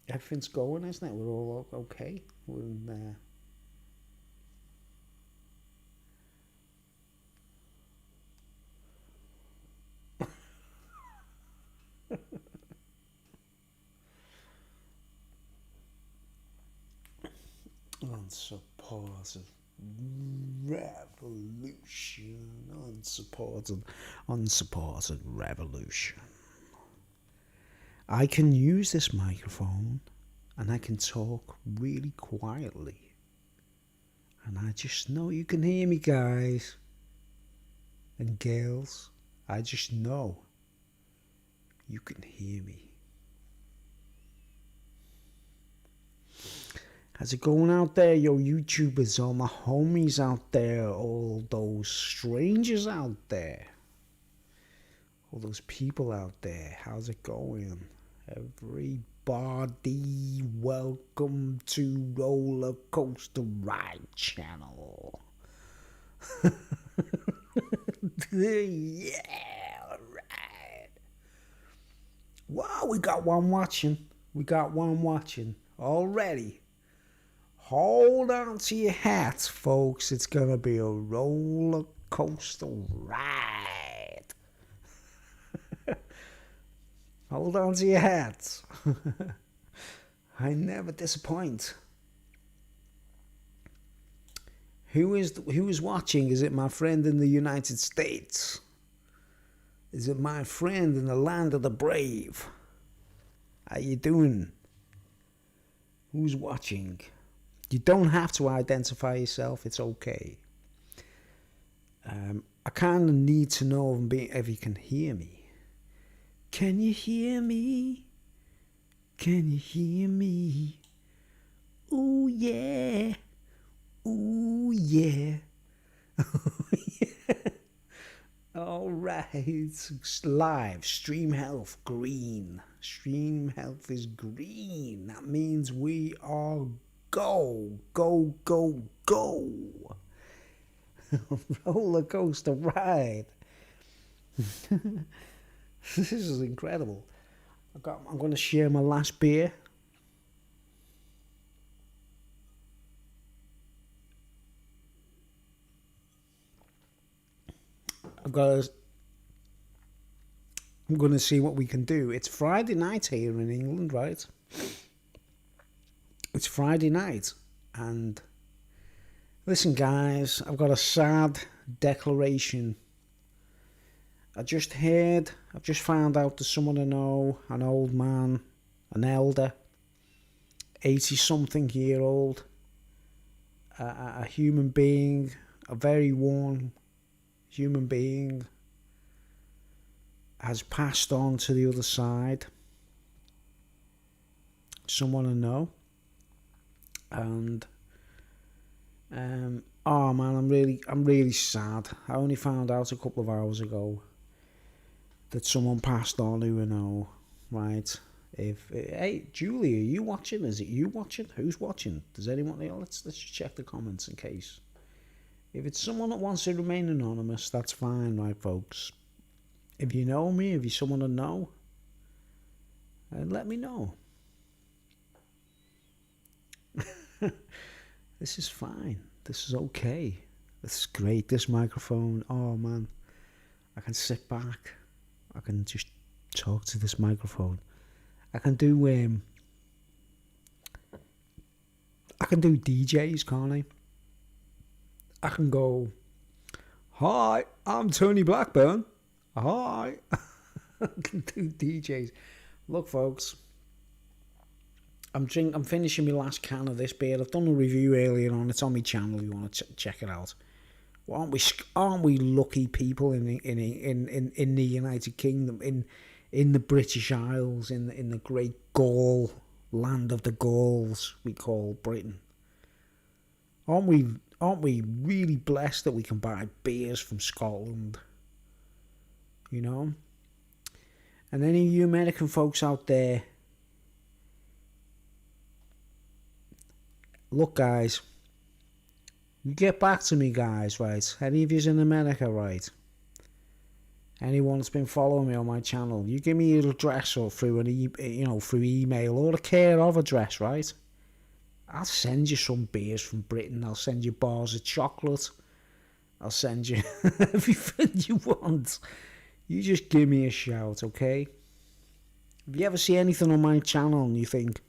Everything's going, isn't it? We're all okay. We're in there. Unsupported revolution. Unsupported revolution. I can use this microphone and I can talk really quietly. And I just know you can hear me, guys and girls. I just know you can hear me. How's it going out there, yo YouTubers, all my homies out there, all those strangers out there, all those people out there? How's it going? Everybody, welcome to Roller Coaster Ride Channel. Yeah, alright. Wow, we got one watching. Already. Hold on to your hats, folks. It's gonna be a roller coaster ride. Hold on to your hats. I never disappoint. Who is watching? Is it my friend in the United States? Is it my friend in the land of the brave? How you doing? Who's watching? You don't have to identify yourself. It's okay. I kind of need to know if you can hear me. Can you hear me? Can you hear me? Ooh yeah. Ooh yeah. Ooh yeah. All right. It's live. Stream Health green. Stream Health is green. That means we are go. Roller coaster ride. This is incredible. I'm going to share my last beer. I'm going to see what we can do. It's Friday night here in England, right? It's Friday night, and listen, guys, I've got a sad declaration. I've just found out that someone I know, an old man, an elder, 80-something-year-old, a human being, a very warm human being, has passed on to the other side. Someone I know. And oh man, I'm really sad. I only found out a couple of hours ago that someone passed on who I know, right? Hey Julie, are you watching? Is it you watching? Who's watching? Does anyone? Let's just check the comments in case. If it's someone that wants to remain anonymous, that's fine, right, folks? If you know me, if you're someone I know, let me know. This is fine. This is okay. This is great. This microphone, oh man, I can sit back. I can just talk to this microphone. I can do DJs, can't I? I can go, hi, I'm Tony Blackburn. Hi. I can do DJs. Look, folks, I'm finishing my last can of this beer. I've done a review earlier on. It's on my channel. You want to check it out. Well, aren't we lucky people in the United Kingdom, in the British Isles, in the great Gaul land of the Gauls we call Britain? Aren't we really blessed that we can buy beers from Scotland? You know. And any of you American folks out there, look, guys, you get back to me, guys, right? Any of yous in America, right? Anyone that's been following me on my channel, you give me your address or through through email or a care of address, right? I'll send you some beers from Britain. I'll send you bars of chocolate. I'll send you everything you want. You just give me a shout, okay? If you ever see anything on my channel and you think,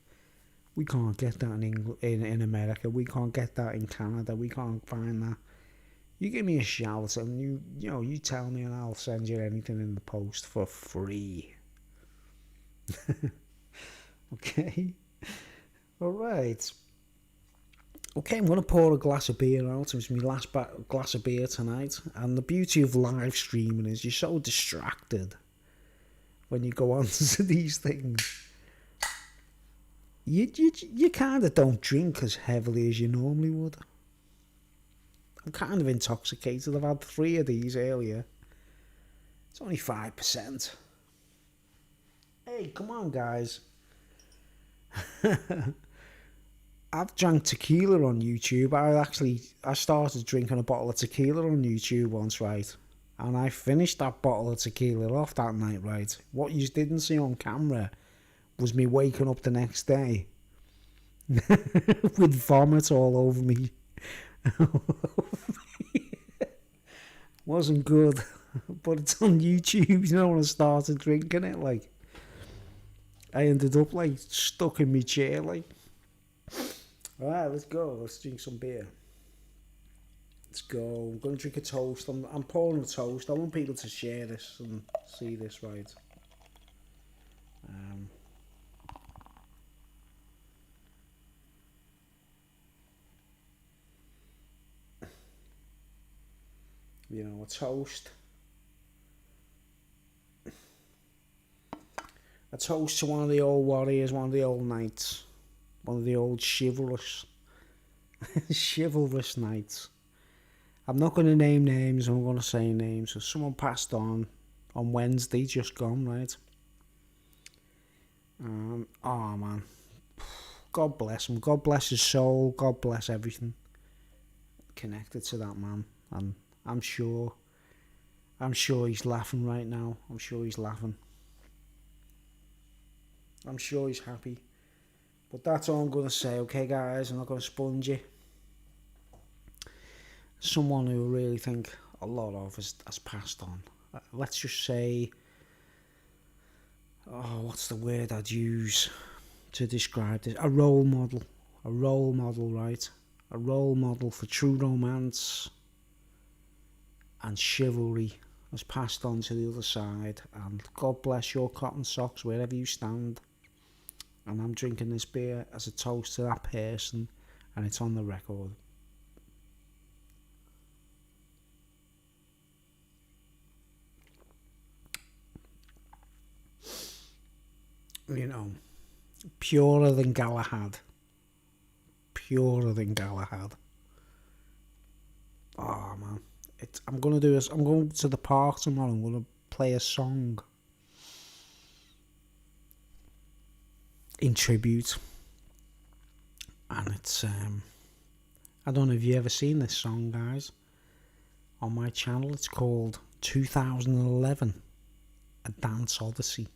we can't get that in America, we can't get that in Canada, we can't find that, you give me a shout and you tell me and I'll send you anything in the post for free. Okay? Alright. Okay, I'm going to pour a glass of beer out. It's my last glass of beer tonight. And the beauty of live streaming is you're so distracted when you go on to these things. You kind of don't drink as heavily as you normally would. I'm kind of intoxicated. I've had 3 of these earlier. It's only 5%. Hey, come on, guys. I've drank tequila on YouTube. I started drinking a bottle of tequila on YouTube once, right? And I finished that bottle of tequila off that night, right? What you didn't see on camera was me waking up the next day with vomit all over me. Wasn't good, but it's on YouTube. You know, when I started drinking it, like, I ended up like stuck in my chair, like. Alright, let's go. Let's drink some beer. Let's go. I'm gonna drink a toast. I'm pouring a toast. I want people to share this and see this, right? You know, a toast. A toast to one of the old warriors, one of the old knights, one of the old chivalrous knights. I'm not going to name names, I'm going to say names. So someone passed on Wednesday, just gone, right? Oh man, God bless him. God bless his soul. God bless everything connected to that man. And I'm sure he's laughing right now. I'm sure he's laughing. I'm sure he's happy. But that's all I'm going to say, okay, guys? I'm not going to sponge you. Someone who I really think a lot of has passed on. Let's just say, what's the word I'd use to describe this? A role model. A role model, right? A role model for true romance and chivalry has passed on to the other side. And God bless your cotton socks wherever you stand. And I'm drinking this beer as a toast to that person, and it's on the record. You know, purer than Galahad. Purer than Galahad. Oh man, I'm gonna do this. I'm going to the park tomorrow. I'm gonna play a song in tribute, and it's I don't know if you ever seen this song, guys. On my channel, it's called 2011, A Dance Odyssey,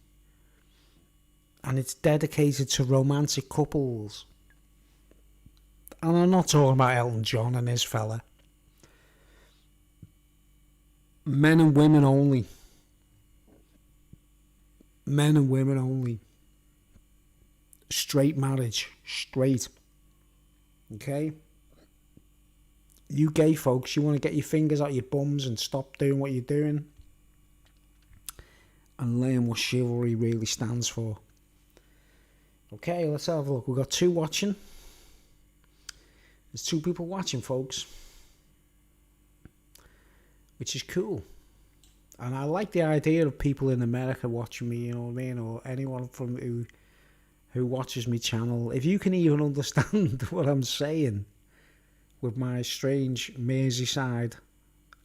and it's dedicated to romantic couples. And I'm not talking about Elton John and his fella. Men and women only. Men and women only. Straight marriage. Straight. Okay? You gay folks, you want to get your fingers out your bums and stop doing what you're doing and learn what chivalry really stands for. Okay, let's have a look. We've got 2 watching. There's 2 people watching, folks, which is cool. And I like the idea of people in America watching me, you know what I mean, or anyone from who watches my channel. If you can even understand what I'm saying with my strange Merseyside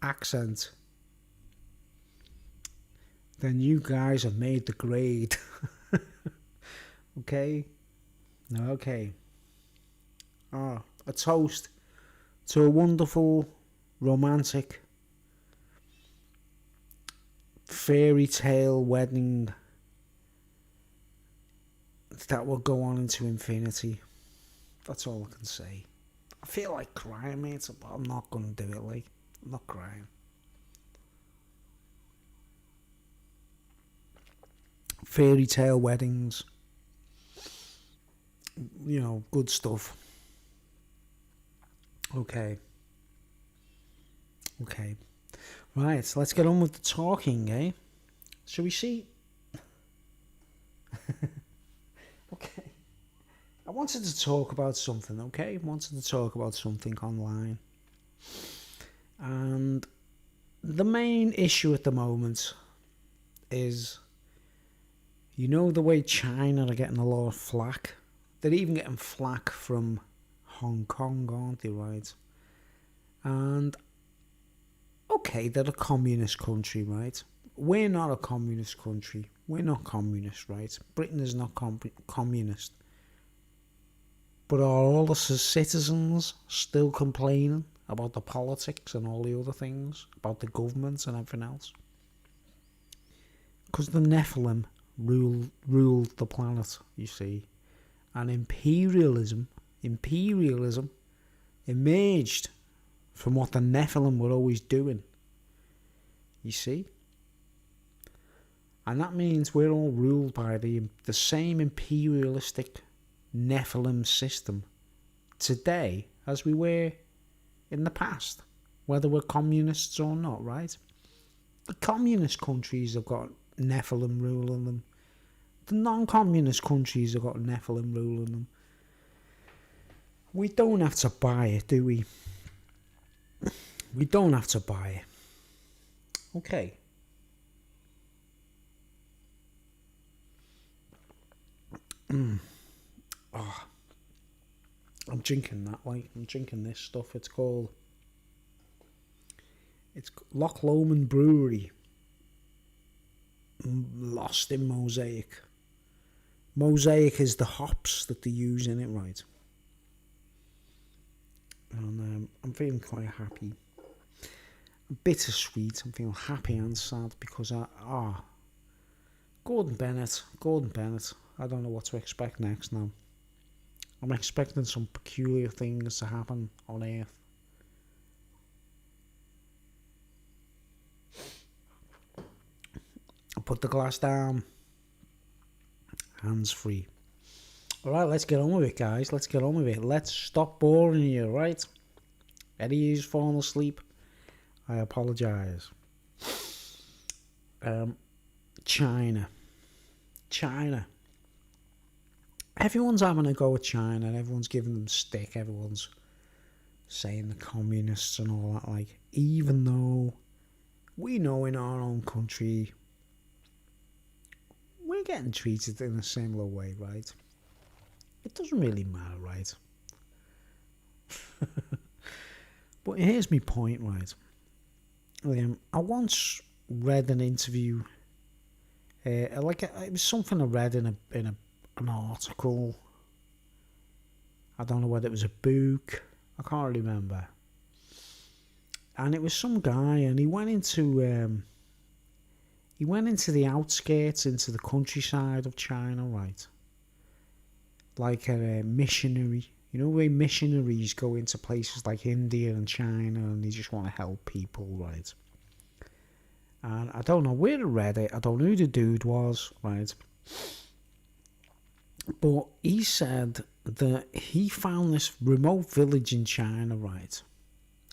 accent, then you guys have made the grade. Okay? Okay. A toast to a wonderful, romantic, fairy tale wedding that will go on into infinity. That's all I can say. I feel like crying, mate, but I'm not going to do it, like. I'm not crying. Fairy tale weddings. You know, good stuff. Okay. Right, so let's get on with the talking, eh? Shall we see? Okay. I wanted to talk about something, okay? I wanted to talk about something online. And the main issue at the moment is, you know, the way China are getting a lot of flack. They're even getting flack from Hong Kong, aren't they, right? And, okay, they're a communist country, right? We're not a communist country. We're not communist, right? Britain is not communist. But are all the citizens still complaining about the politics and all the other things, about the government and everything else? Because the Nephilim ruled the planet, you see. And imperialism emerged from what the Nephilim were always doing, you see. And that means we're all ruled by the same imperialistic Nephilim system today as we were in the past, whether we're communists or not, right? The communist countries have got Nephilim ruling them. The non-communist countries have got Nephilim ruling them. We don't have to buy it, do we? We don't have to buy it. Okay. Oh, I'm drinking that, like, I'm drinking this stuff. It's Loch Lomond Brewery. Lost in Mosaic. Mosaic is the hops that they use in it, right? And I'm feeling quite happy. Bittersweet. I'm feeling happy and sad because Gordon Bennett. I don't know what to expect next now. I'm expecting some peculiar things to happen on Earth. I put the glass down. Hands free. Alright, let's get on with it, guys. Let's get on with it. Let's stop boring you, right? Any of you's falling asleep? I apologise. China. Everyone's having a go at China and everyone's giving them stick. Everyone's saying the communists and all that, like, even though we know in our own country we're getting treated in a similar way, right? It doesn't really matter, right? But here's my point, right? I once read an interview, it was something I read in an article. I don't know whether it was a book. I can't remember. And it was some guy, and he went into the outskirts, into the countryside of China, right? Like a missionary. You know, where missionaries go into places like India and China and they just want to help people, right? And I don't know where I read it. I don't know who the dude was, right? But he said that he found this remote village in China, right?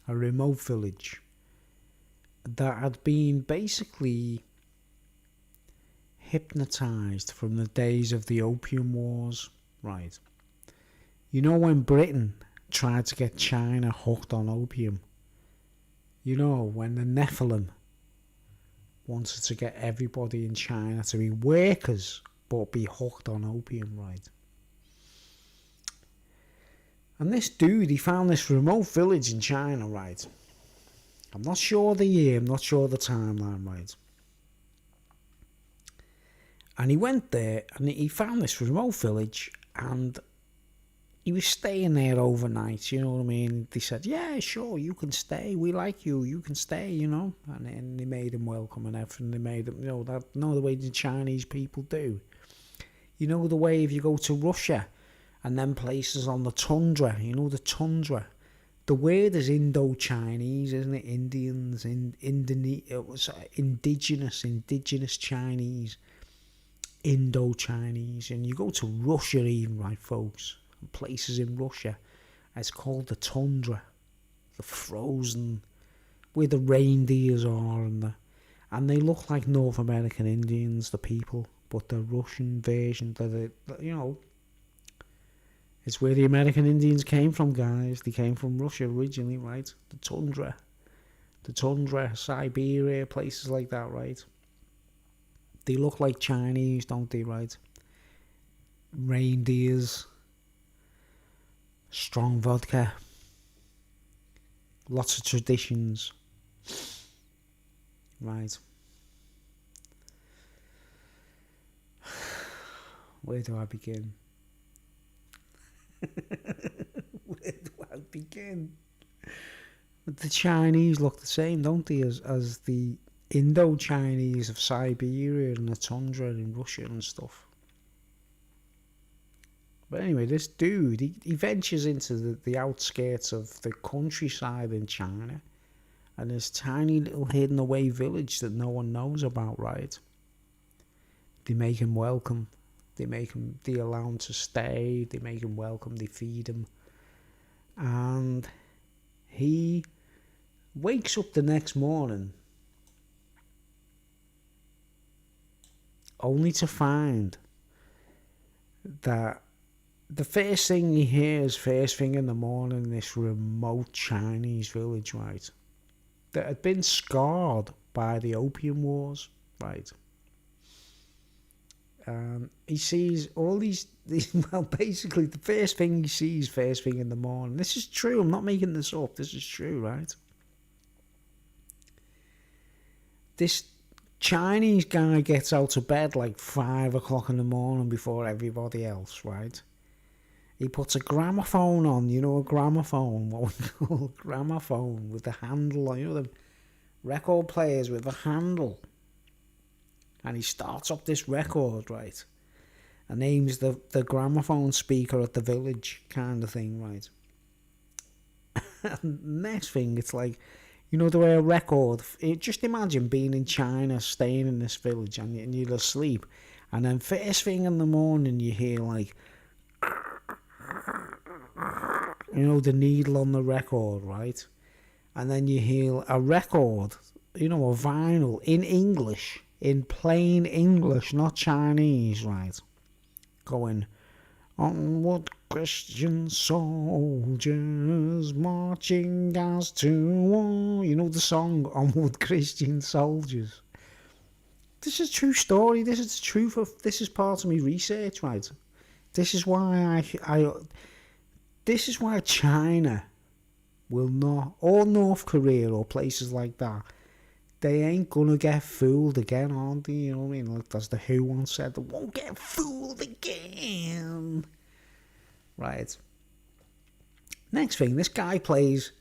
A remote village that had been basically hypnotized from the days of the Opium Wars, right? You know, when Britain tried to get China hooked on opium, you know, when the Nephilim wanted to get everybody in China to be workers but be hooked on opium, right? And this dude, he found this remote village in China, right? I'm not sure the year, I'm not sure the timeline, right? And he went there and he found this remote village, and he was staying there overnight, you know what I mean? They said, yeah, sure, you can stay. We like you. You can stay, you know? And then they made him welcome and everything. They made him, the way the Chinese people do. You know the way if you go to Russia and then places on the tundra, the tundra. The word is Indo-Chinese, isn't it? Indians, indigenous Chinese, Indo-Chinese. And you go to Russia even, right, folks? Places in Russia, it's called the tundra, the frozen, where the reindeers are, and they look like North American Indians, the people, but the Russian version, it's where the American Indians came from, guys. They came from Russia originally, right? The tundra, Siberia, places like that, right? They look like Chinese, don't they, right? Reindeers, strong vodka, lots of traditions, right? Where do I begin? Where do I begin? The Chinese look the same, don't they, as the Indo-Chinese of Siberia and the tundra in Russia and stuff. But anyway, this dude, he ventures into the outskirts of the countryside in China, and this tiny little hidden away village that no one knows about, right? They make him welcome. They allow him to stay. They make him welcome. They feed him. And he wakes up the next morning only to find that the first thing he hears, first thing in the morning, in this remote Chinese village, right, that had been scarred by the Opium Wars, right. He sees all these, well, basically, the first thing he sees, first thing in the morning. This is true. I'm not making this up. This is true, right? This Chinese guy gets out of bed like 5 o'clock in the morning before everybody else, right? He puts a gramophone on, a gramophone, what we call a gramophone with the handle on, the record players with the handle. And he starts up this record, right? And aims the gramophone speaker at the village kind of thing, right? And next thing, it's like, the way a record, just imagine being in China, staying in this village, and you're asleep. And then first thing in the morning, you hear like, the needle on the record, right? And then you hear a record, a vinyl in English, in plain English, not Chinese, right? Going, onward Christian soldiers marching as to war. The song, Onward Christian Soldiers. This is a true story. This is the truth of, this is part of my research, right? This is why this is why China will not, or North Korea or places like that, they ain't gonna get fooled again, aren't they? You know what I mean? Like, as the Who once said, they won't get fooled again. Right. Next thing, this guy plays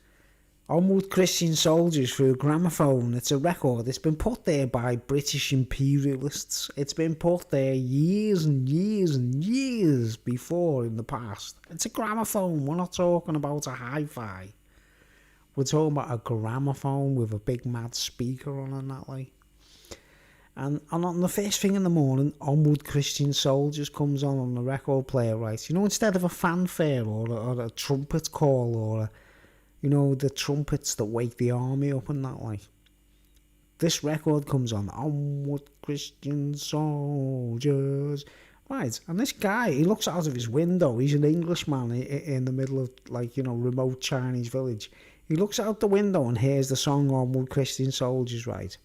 Onward Christian Soldiers through a gramophone. It's a record. It's been put there by British imperialists. It's been put there years and years and years before in the past. It's a gramophone. We're not talking about a hi-fi. We're talking about a gramophone with a big mad speaker on and that, like. And on the first thing in the morning, Onward Christian Soldiers comes on the record player, right? Instead of a fanfare or a trumpet call or the trumpets that wake the army up and that, like. This record comes on, Onward Christian Soldiers. Right, and this guy, he looks out of his window. He's an Englishman in the middle of, remote Chinese village. He looks out the window and hears the song Onward Christian Soldiers, right?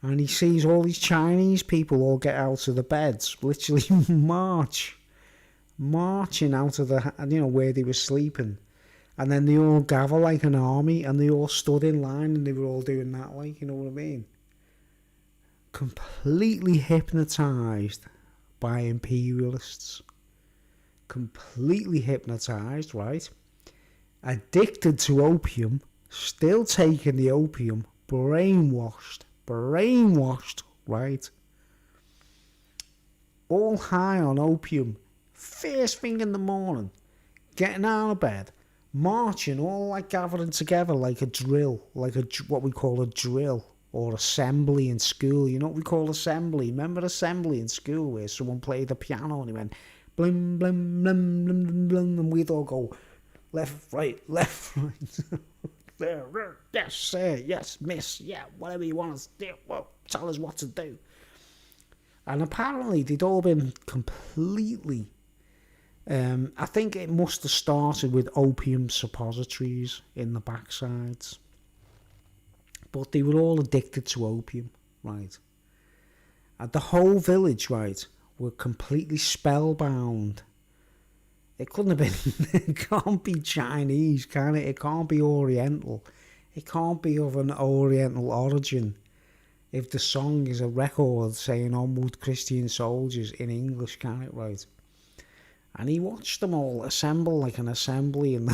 And he sees all these Chinese people all get out of the beds, literally marching out of the, where they were sleeping. And then they all gather like an army, and they all stood in line, and they were all doing that, like, you know what I mean? Completely hypnotised by imperialists. completely hypnotized, right? Addicted to opium, still taking the opium, brainwashed, right? All high on opium, first thing in the morning, getting out of bed, marching, all like gathering together like a drill, like what we call a drill or assembly in school. You know what we call assembly? Remember assembly in school where someone played the piano and he went blim blim blim blim blim blim, and we'd all go left, right, there, yes, sir, yes, miss, yeah, whatever you want us to do, well, tell us what to do. And apparently they'd all been completely, I think it must have started with opium suppositories in the backsides. But they were all addicted to opium, right? And the whole village, right, were completely spellbound. It couldn't have been, it can't be Chinese, can it? It can't be Oriental. It can't be of an Oriental origin. If the song is a record saying "Onward Christian Soldiers" in English, can it, right? And he watched them all assemble like an assembly, and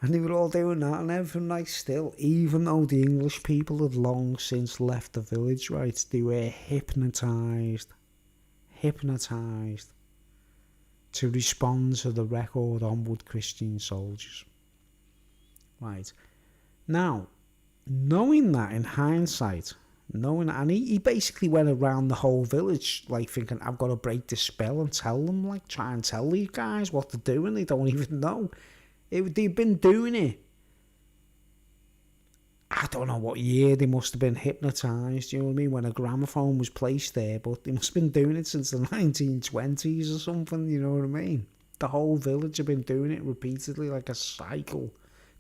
they were all doing that and everything like still. Even though the English people had long since left the village, right? They were hypnotised to respond to the record "Onward Christian Soldiers." Right. Now, knowing that in hindsight, and he basically went around the whole village like thinking, I've got to break this spell and tell them, like try and tell these guys what to do, and they don't even know. They've been doing it. I don't know what year they must have been hypnotised, you know what I mean, when a gramophone was placed there, but they must have been doing it since the 1920s or something, you know what I mean? The whole village have been doing it repeatedly like a cycle,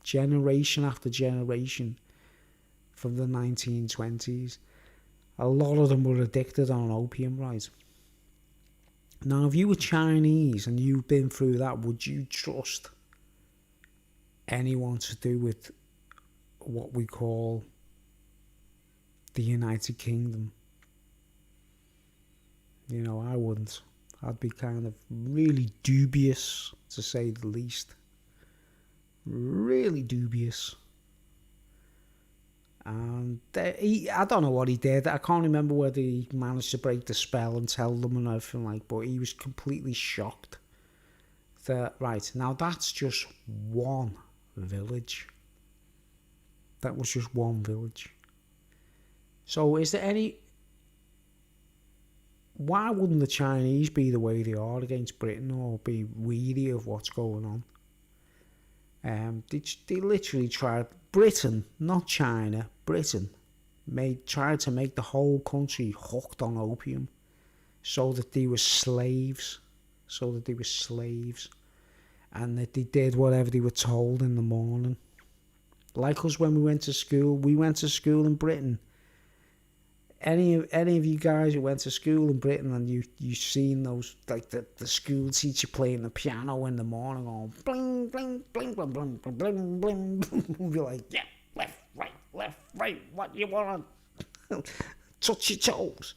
generation after generation. From the 1920s, a lot of them were addicted on opium, right? Now, if you were Chinese and you've been through that, would you trust anyone to do with what we call the United Kingdom? You know, I wouldn't. I'd be kind of really dubious, to say the least. Really dubious. And I don't know what he did. I can't remember whether he managed to break the spell and tell them and everything like. But he was completely shocked. Right, now that's just one village. That was just one village. So is there any? Why wouldn't the Chinese be the way they are against Britain or be weary of what's going on? They literally tried. Britain, not China, Britain tried to make the whole country hooked on opium so that they were slaves, and that they did whatever they were told in the morning. Like us when we went to school in Britain. Any of you guys who went to school in Britain and you seen those, like the school teacher playing the piano in the morning, going bling bling bling bling bling bling bling bling, you're like, yeah, left right, what you want? touch your toes.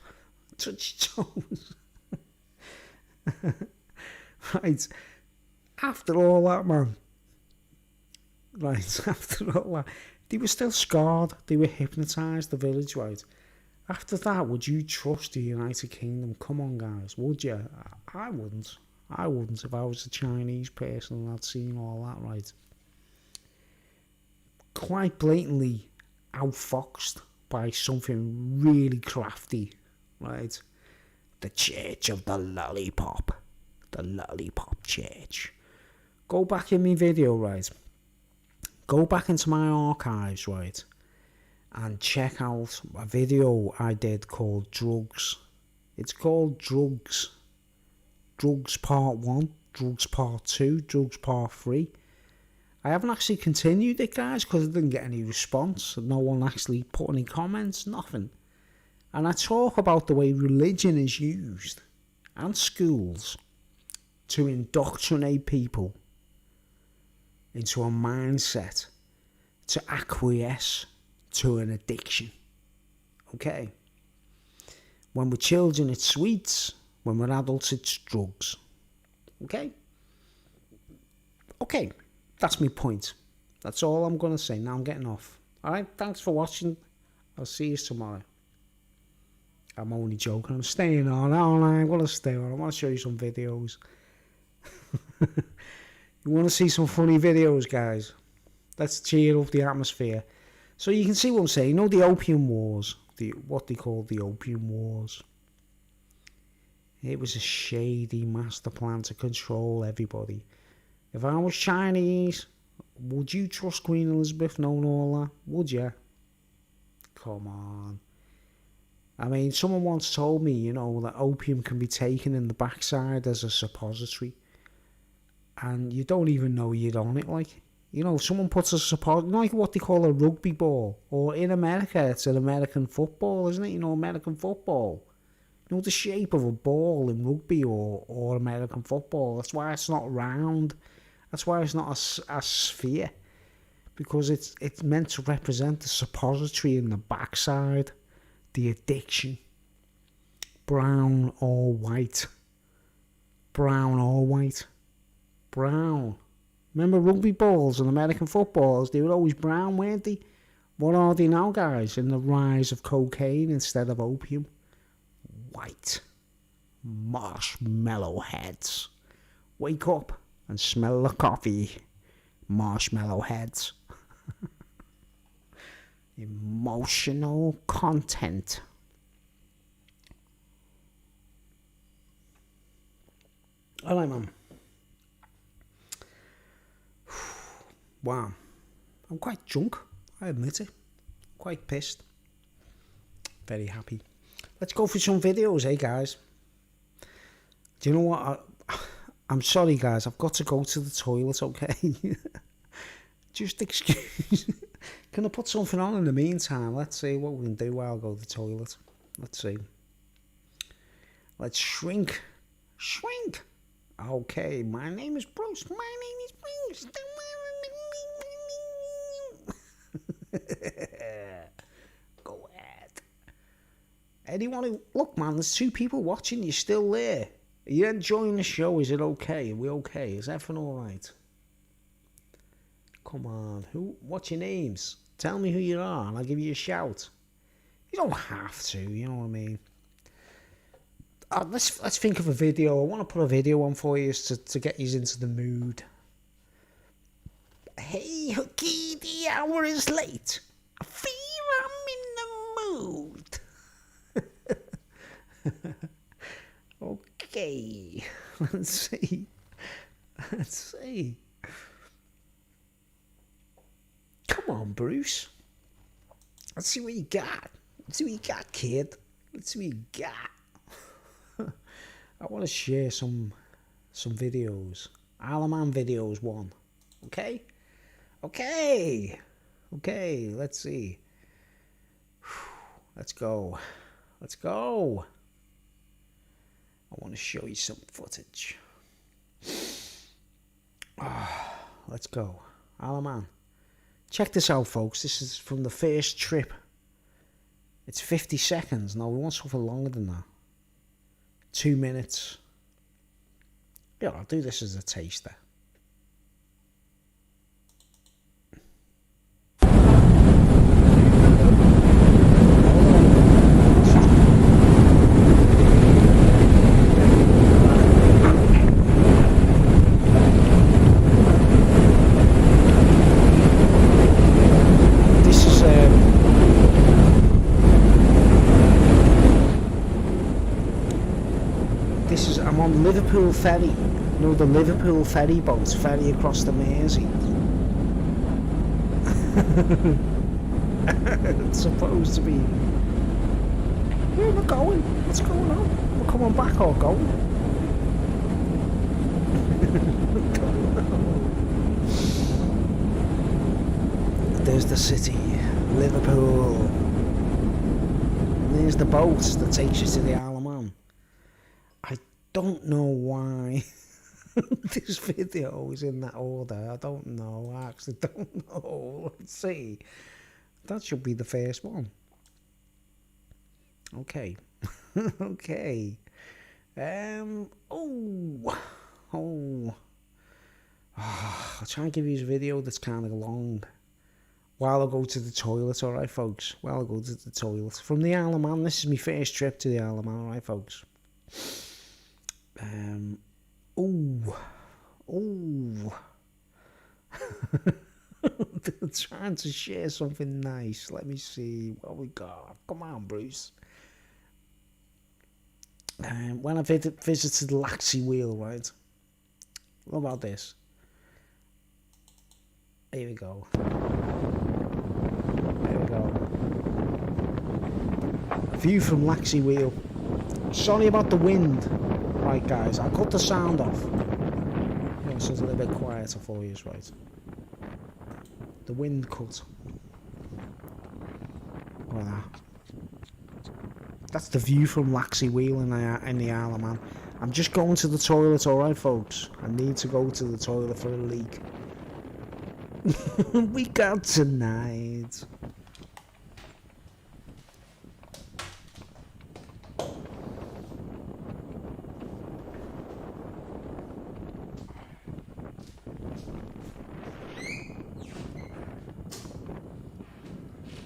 Right, after all that, man. Right, after all that, they were still scarred. They were hypnotised, the village, right? After that, would you trust the United Kingdom? Come on, guys, would you? I wouldn't. I wouldn't if I was a Chinese person and I'd seen all that, right? Quite blatantly outfoxed by something really crafty, right? The Church of the Lollipop. The Lollipop Church. Go back in my video, right? Go back into my archives, right? And check out a video I did called Drugs. It's called Drugs. Drugs Part 1, Drugs Part 2, Drugs Part 3. I haven't actually continued it, guys, because I didn't get any response. No one actually put any comments, nothing. And I talk about the way religion is used, and schools, to indoctrinate people into a mindset to acquiesce to an addiction. Okay? When we're children, it's sweets. When we're adults, it's drugs. Okay? Okay, that's my point. That's all I'm going to say. Now I'm getting off. Alright, thanks for watching. I'll see you tomorrow. I'm only joking. I'm staying on. I'm going to stay on. I want to show you some videos. You want to see some funny videos, guys? Let's cheer up the atmosphere. So you can see what I'm saying. You know the Opium Wars? What they call the Opium Wars. It was a shady master plan to control everybody. If I was Chinese, would you trust Queen Elizabeth knowing all that? Would you? Come on. I mean, someone once told me, you know, that opium can be taken in the backside as a suppository. And you don't even know you're on it, like. You know, if someone puts a suppository, like what they call a rugby ball. Or in America, it's an American football, isn't it? You know, American football. You know, the shape of a ball in rugby or American football. That's why it's not round. That's why it's not a sphere. Because it's meant to represent the suppository in the backside. The addiction. Brown or white. Brown or white. Brown. Remember rugby balls and American footballs? They were always brown, weren't they? What are they now, guys? In the rise of cocaine instead of opium? White. Marshmallow heads. Wake up and smell the coffee. Marshmallow heads. Emotional content. Alright, man. Wow. I'm quite drunk, I admit it. Quite pissed. Very happy. Let's go for some videos, eh, guys? Do you know what? I'm sorry, guys. I've got to go to the toilet, okay? Just excuse. Can I put something on in the meantime? Let's see what we can do while I go to the toilet. Let's see. Let's shrink. Shrink. Okay, my name is Bruce. My name is Bruce. Go ahead. Anyone who... Look, man, there's 2 people watching. You're still there. Are you enjoying the show? Is it okay? Are we okay? Is everything alright? Come on. What's your names? Tell me who you are and I'll give you a shout. You don't have to, you know what I mean? Let's think of a video. I want to put a video on for you to get you into the mood. Hey, Hooky, the hour is late. I feel I'm in the mood. Okay, let's see. Let's see. Come on, Bruce. Let's see what you got. Let's see what you got, kid. Let's see what you got. I want to share some videos. Alaman videos 1. Okay? Okay. Okay, let's see. Let's go. Let's go. I want to show you some footage. Let's go. Alaman. Check this out, folks. This is from the first trip. It's 50 seconds. Now, we want something longer than that. 2 minutes. Yeah, I'll do this as a taster. I'm on Liverpool Ferry. You know, the Liverpool ferry boats ferry across the Mersey. It's supposed to be. Where am I going? What's going on? Am I coming back or going? There's the city, Liverpool. And there's the boat that takes you to the Isle of Man. I don't know why this video is in that order. I don't know. I actually don't know. Let's see. That should be the first one. Okay. Okay. Oh. Oh, I'll try and give you a video that's kind of long while I go to the toilet, alright folks? While I go to the toilet. From the Isle of Man, this is my first trip to the Isle of Man, alright folks? Trying to share something nice. Let me see what we got. Come on, Bruce. When I visited Laxey Wheel, right? What about this? Here we go. There we go. A view from Laxey Wheel. Sorry about the wind. Right, guys, I'll cut the sound off. So it's a little bit quieter for you, right? The wind cut. Voilà. That's the view from Laxey Wheel in the Isle of Man. I'm just going to the toilet, alright folks? I need to go to the toilet for a leak. We got tonight.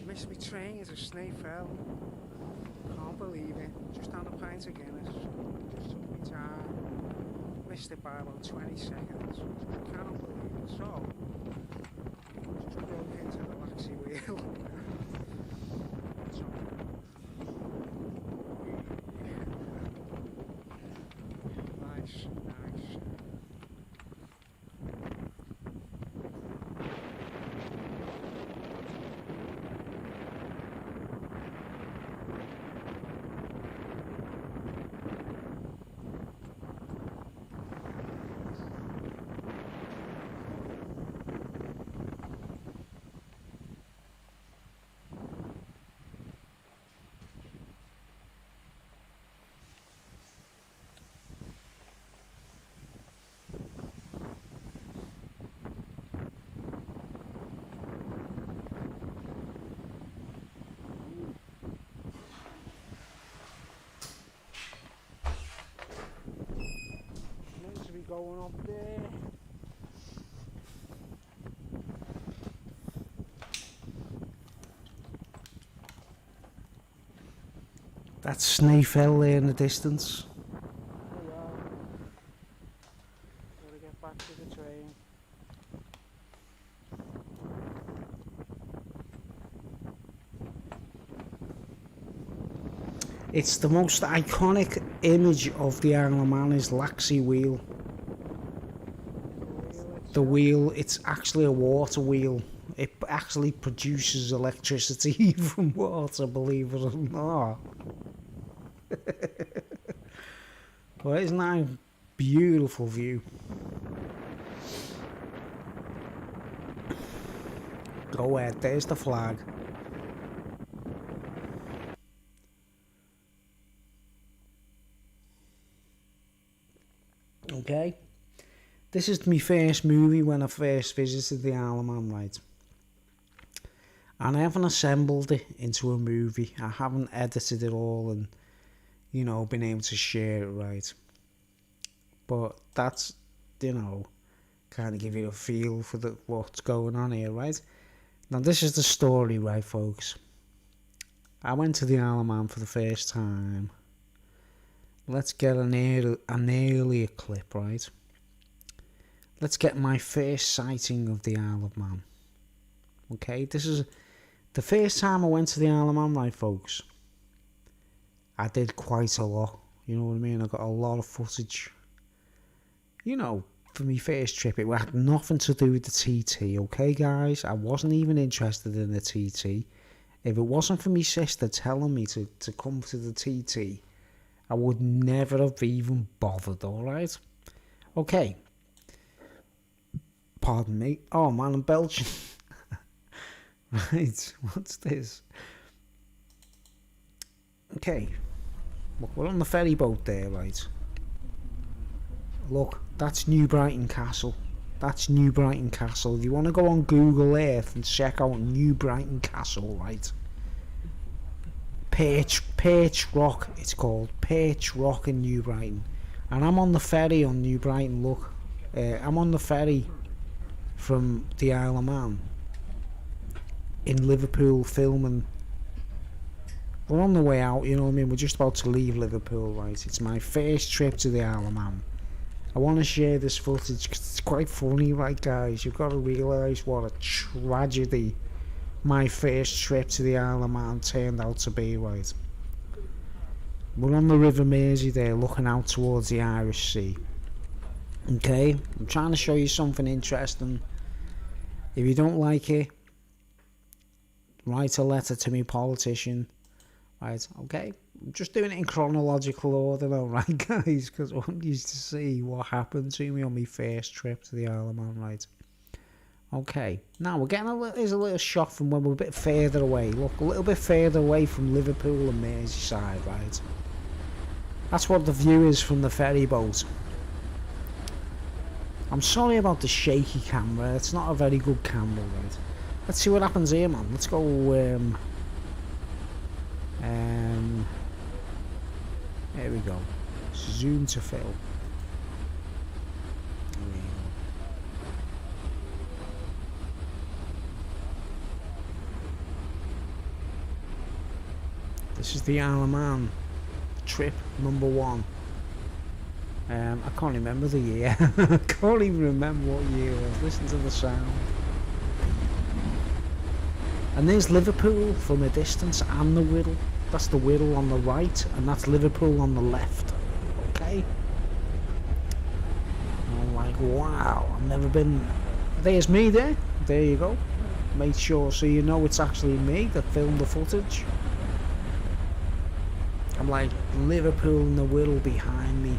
Missed my train as a snake fell. Can't believe it. Just on a pint of Guinness. Just took me time. Missed it by about 20 seconds. Can't believe it. So, just broke into the Laxey Wheel. Nice, nice. Going up there. That's Snaefell there in the distance. Oh yeah. Gotta get back to the train. It's the most iconic image of the Isle of Man is Laxey Wheel. The wheel, it's actually a water wheel. It actually produces electricity from water, believe it or not. Well, isn't that a beautiful view? Go ahead, there's the flag. Okay. This is my first movie when I first visited the Isle of Man, right? And I haven't assembled it into a movie. I haven't edited it all and, you know, been able to share it, right? But that's, you know, kind of give you a feel for what's going on here, right? Now, this is the story, right, folks? I went to the Isle of Man for the first time. Let's get an earlier clip, right? Let's get my first sighting of the Isle of Man. Okay, this is the first time I went to the Isle of Man, right, folks? I did quite a lot. You know what I mean? I got a lot of footage. You know, for my first trip, it had nothing to do with the TT, okay, guys? I wasn't even interested in the TT. If it wasn't for my sister telling me to come to the TT, I would never have even bothered, alright? Okay. Pardon me. Oh man, I'm belching. Right, what's this? Okay. Look, we're on the ferry boat there, right? Look, that's New Brighton Castle. That's New Brighton Castle. If you want to go on Google Earth and check out New Brighton Castle, right? Perch Rock, it's called. Perch Rock in New Brighton. And I'm on the ferry on New Brighton. Look, I'm on the ferry from the Isle of Man in Liverpool filming. We're on the way out, you know what I mean? We're just about to leave Liverpool, right? It's my first trip to the Isle of Man. I want to share this footage 'cause it's quite funny, right, guys? You've got to realise what a tragedy my first trip to the Isle of Man turned out to be, right? We're on the River Mersey there, looking out towards the Irish Sea. Okay? I'm trying to show you something interesting. If you don't like it, write a letter to me, politician. Right, okay? I'm just doing it in chronological order though, right, guys? Because I want you to see what happened to me on my first trip to the Isle of Man, right? Okay, now we're getting there's a little shot from when we're a bit further away. Look, a little bit further away from Liverpool and Merseyside, right? That's what the view is from the ferry boat. I'm sorry about the shaky camera. It's not a very good camera, right? Let's see what happens here, man. Let's go, there we go. Zoom to fill. This is the Isle of Man trip number 1. I can't remember the year. I can't even remember what year it was. Listen to the sound. And there's Liverpool from a distance and the Wirral. That's the Wirral on the right and that's Liverpool on the left. Okay? And I'm like, wow, I've never been... There's me there. There you go. Make sure so you know it's actually me that filmed the footage. I'm like, Liverpool and the Wirral behind me.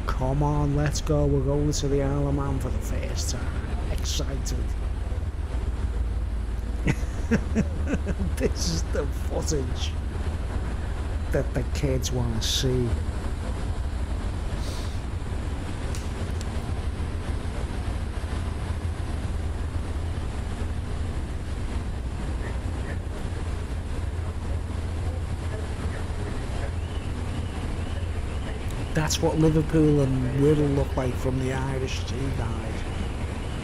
Come on, let's go. We're going to the Isle of Man for the first time. Excited. This is the footage that the kids want to see. That's what Liverpool and Wirral look like from the Irish Sea, guys.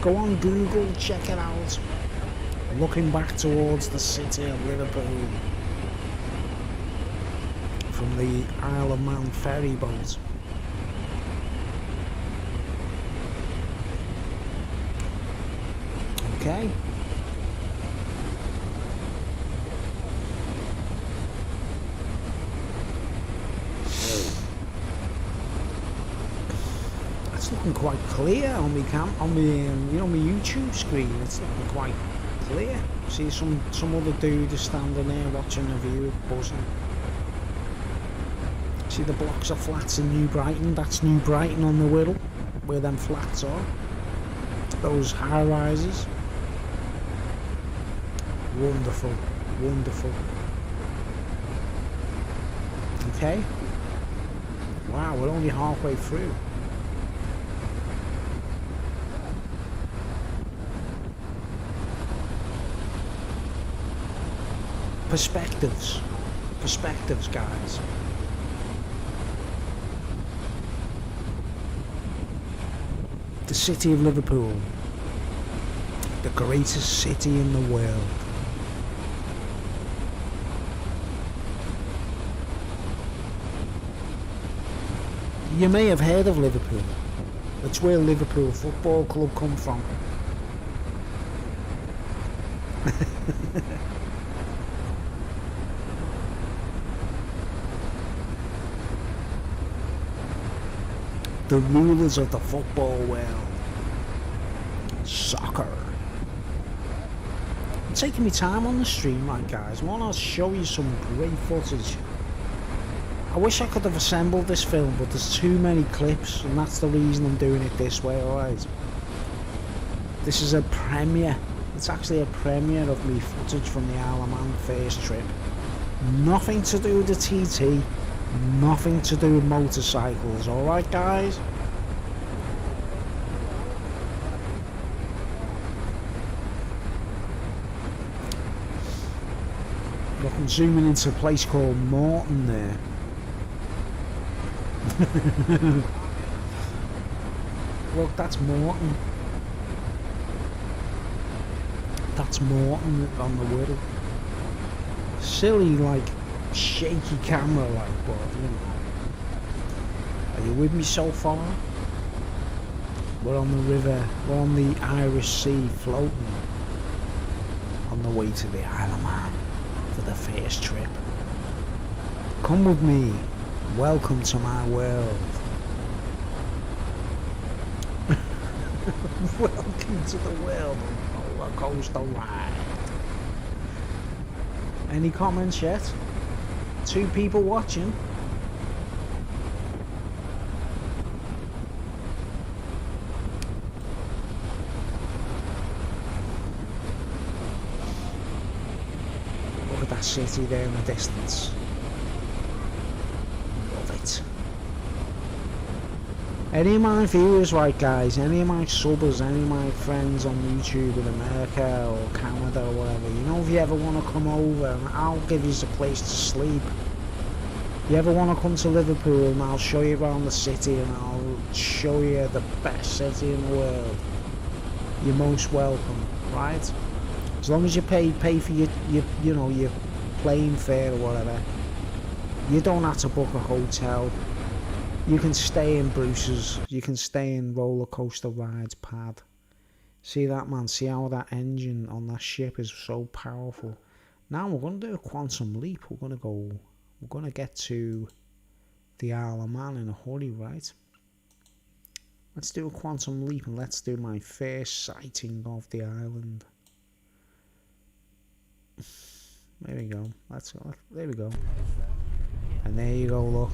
Go on Google, check it out. Looking back towards the city of Liverpool from the Isle of Man ferry boat. Okay. It's looking quite clear on my my YouTube screen. It's looking quite clear. See some other dude is standing there watching the view, buzzing. See the blocks of flats in New Brighton. That's New Brighton on the Wirral, where them flats are. Those high rises. Wonderful, wonderful. Okay. Wow, we're only halfway through. Perspectives, guys. The city of Liverpool, the greatest city in the world. You may have heard of Liverpool. It's where Liverpool Football Club come from. The rulers of the football world. Soccer. I'm taking my time on the stream, right, guys. I want to show you some great footage. I wish I could have assembled this film, but there's too many clips, and that's the reason I'm doing it this way, alright? This is a premiere. It's actually a premiere of me footage from the Isle of Man first trip. Nothing to do with the TT. Nothing to do with motorcycles, alright guys? Look, I'm zooming into a place called Morton there. Look, that's Morton. That's Morton on the Whittle. Silly, like, shaky camera, like, but, you know. Are you with me so far? We're on the river, we're on the Irish Sea, floating on the way to the Isle of Man for the first trip. Come with me. Welcome to my world. Welcome to the world of roller coaster ride. Any comments yet? 2 people watching. Look at that city there in the distance. Love it. Any of my viewers, right guys, any of my subbers, any of my friends on YouTube in America or Canada or whatever, you know, if you ever want to come over, and I'll give you a place to sleep. You ever want to come to Liverpool and I'll show you around the city and I'll show you the best city in the world. You're most welcome, right? As long as you pay for your plane fare or whatever. You don't have to book a hotel. You can stay in Bruce's. You can stay in Roller Coaster Rides pad. See that, man? See how that engine on that ship is so powerful. Now we're going to do a quantum leap. We're going to get to the Isle of Man in a hurry, right? Let's do a quantum leap and let's do my first sighting of the island. There we go. There we go. And there you go, look.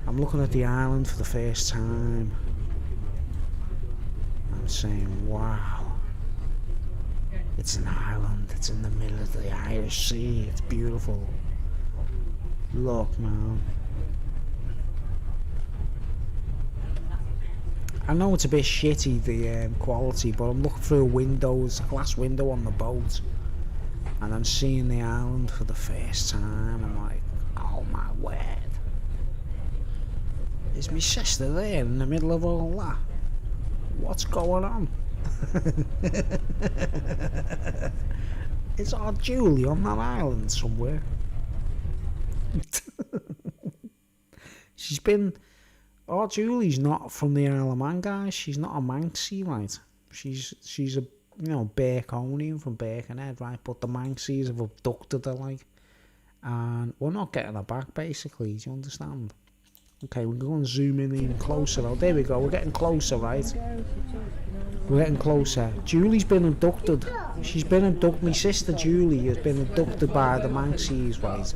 I'm looking at the island for the first time. I'm saying, wow. It's an island. It's in the middle of the Irish Sea. It's beautiful. Look, man. I know it's a bit shitty, the quality, but I'm looking through a window. It's a glass window on the boat. And I'm seeing the island for the first time. I'm like, oh my word. Is my sister there in the middle of all that? What's going on? Is our Julie on that island somewhere? She's been... Oh, Julie's not from the Isle of Man, guys. She's not a Manxie, right? She's a, Birkonian from Birkenhead, right? But the Manxies have abducted her, like. And we're not getting her back, basically. Do you understand? Okay, we're going to zoom in even closer. Oh, there we go. We're getting closer, right? We're getting closer. Julie's been abducted. She's been abducted. My sister Julie has been abducted by the Manxies, right?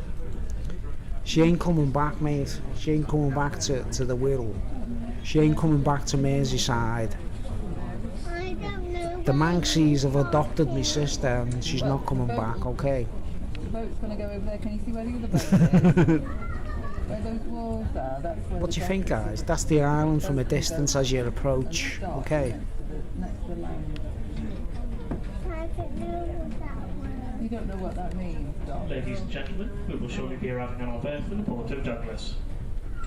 She ain't coming back, mate. She ain't coming back to the Whittle. She ain't coming back to Merseyside. The Manxies have adopted my sister and she's not coming back, okay? The boat's gonna go over there. Can you see where the other boat is? Where those walls are, that's where. What do you think, guys? That's the island from a distance as you approach, okay? Next to the land. You don't know what that means, Dom. Ladies and gentlemen, we will shortly be arriving on our berth in the port of Douglas.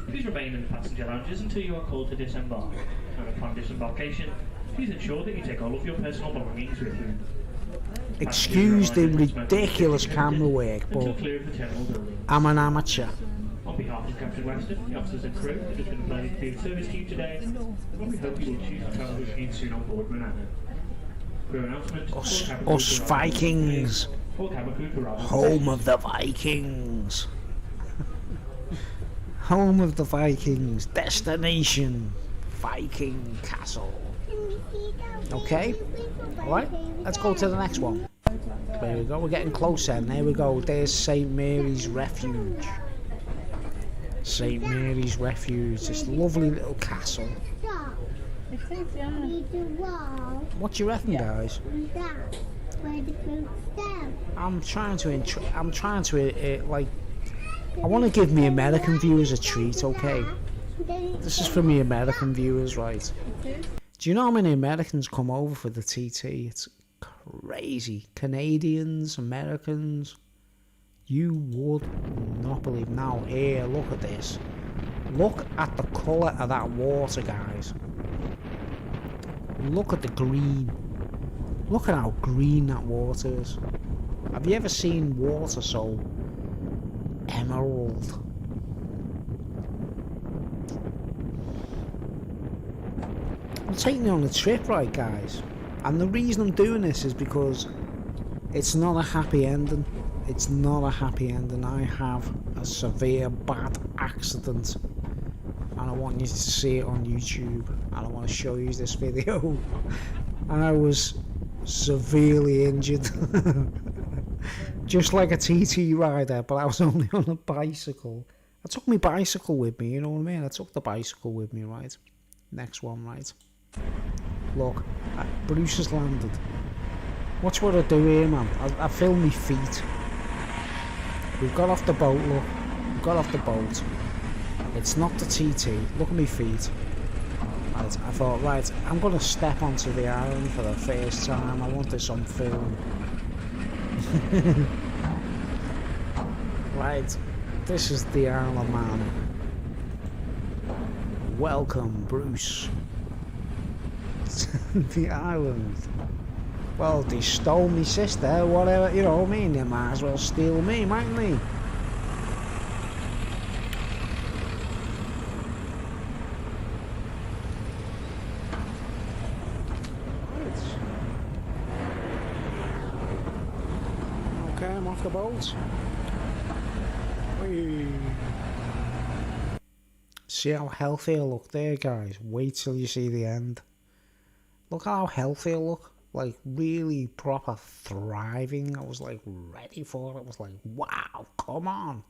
Please remain in the passenger lounges until you are called to disembark. And upon disembarkation, please ensure that you take all of your personal belongings with you. Excuse the ridiculous camera work, but I'm an amateur. On behalf of Captain Weston, the officers and crew, it has been a pleasure to be of service to you today, and we hope you will choose to travel with you soon on board Manana. Crew announcement, Us Vikings! Home of the Vikings! Home of the Vikings! Destination! Viking Castle! Okay? Alright, let's go to the next one. There we go, we're getting closer, and there we go, there's St. Mary's Refuge. St. Mary's Refuge, this lovely little castle. It is, yeah. What do you reckon, guys? I'm trying to like, I want to give me American viewers a treat, okay? This is for me American viewers, right? Do you know how many Americans come over for the TT? It's crazy. Canadians, Americans, You would not believe. Now here, look at this. Look at the colour of that water, guys. Look at the green. Look at how green that water is. Have you ever seen water so emerald? I'm taking you on a trip, right, guys? And the reason I'm doing this is because it's not a happy ending. It's not a happy ending. I have a severe bad accident. And I want you to see it on YouTube. And I want to show you this video. I was severely injured. Just like a TT rider, but I was only on a bicycle. I took my bicycle with me, you know what I mean? I took the bicycle with me, right? Next one, right? Look, Bruce has landed. Watch what I do here, man. I film my feet. We've got off the boat, look. We've got off the boat. It's not the TT. Look at my feet. Right, I thought, right, I'm going to step onto the island for the first time. I want this on film. Right, this is the Isle of Man. Welcome, Bruce. The island. Well, they stole me sister, whatever, you know what I mean? They might as well steal me, mightn't they? Okay, I'm off the boat. Whee. See how healthy I look there, guys? Wait till you see the end. Look how healthy I look. Like, really proper thriving. I was like ready for it. I was like, wow, come on.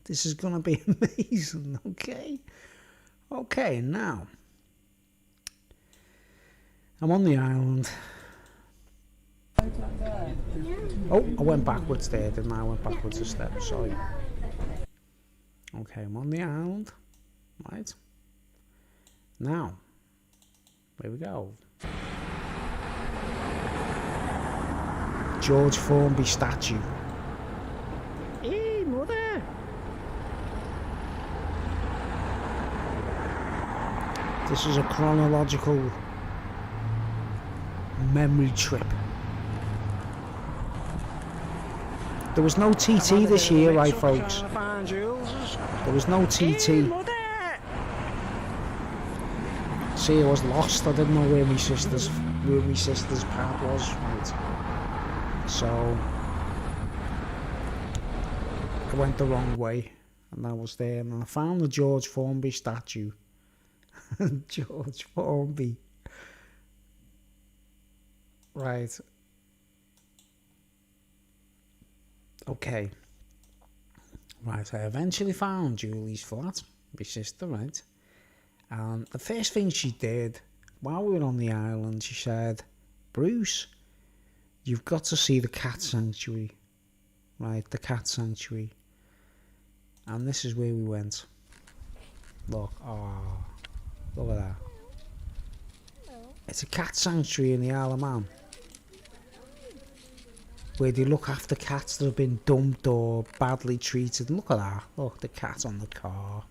This is gonna be amazing, okay? Okay, now. I'm on the island. Oh, I went backwards there, didn't I? I went backwards a step, sorry. Okay, I'm on the island. Right. Now, here we go. George Formby statue. Hey, mother! This is a chronological memory trip. There was no TT this year, right, folks? There was no TT. See, I was lost. I didn't know where my sister's pad was. Right. So I went the wrong way, and I was there, and I found the George Formby statue. George Formby. Right. Okay. Right, I eventually found Julie's flat, my sister, right? And the first thing she did, while we were on the island, she said, Bruce, you've got to see the cat sanctuary. Right, the cat sanctuary. And this is where we went. Look, oh, look at that. It's a cat sanctuary in the Isle of Man, where they look after cats that have been dumped or badly treated. Look at that. Look, the cat on the car.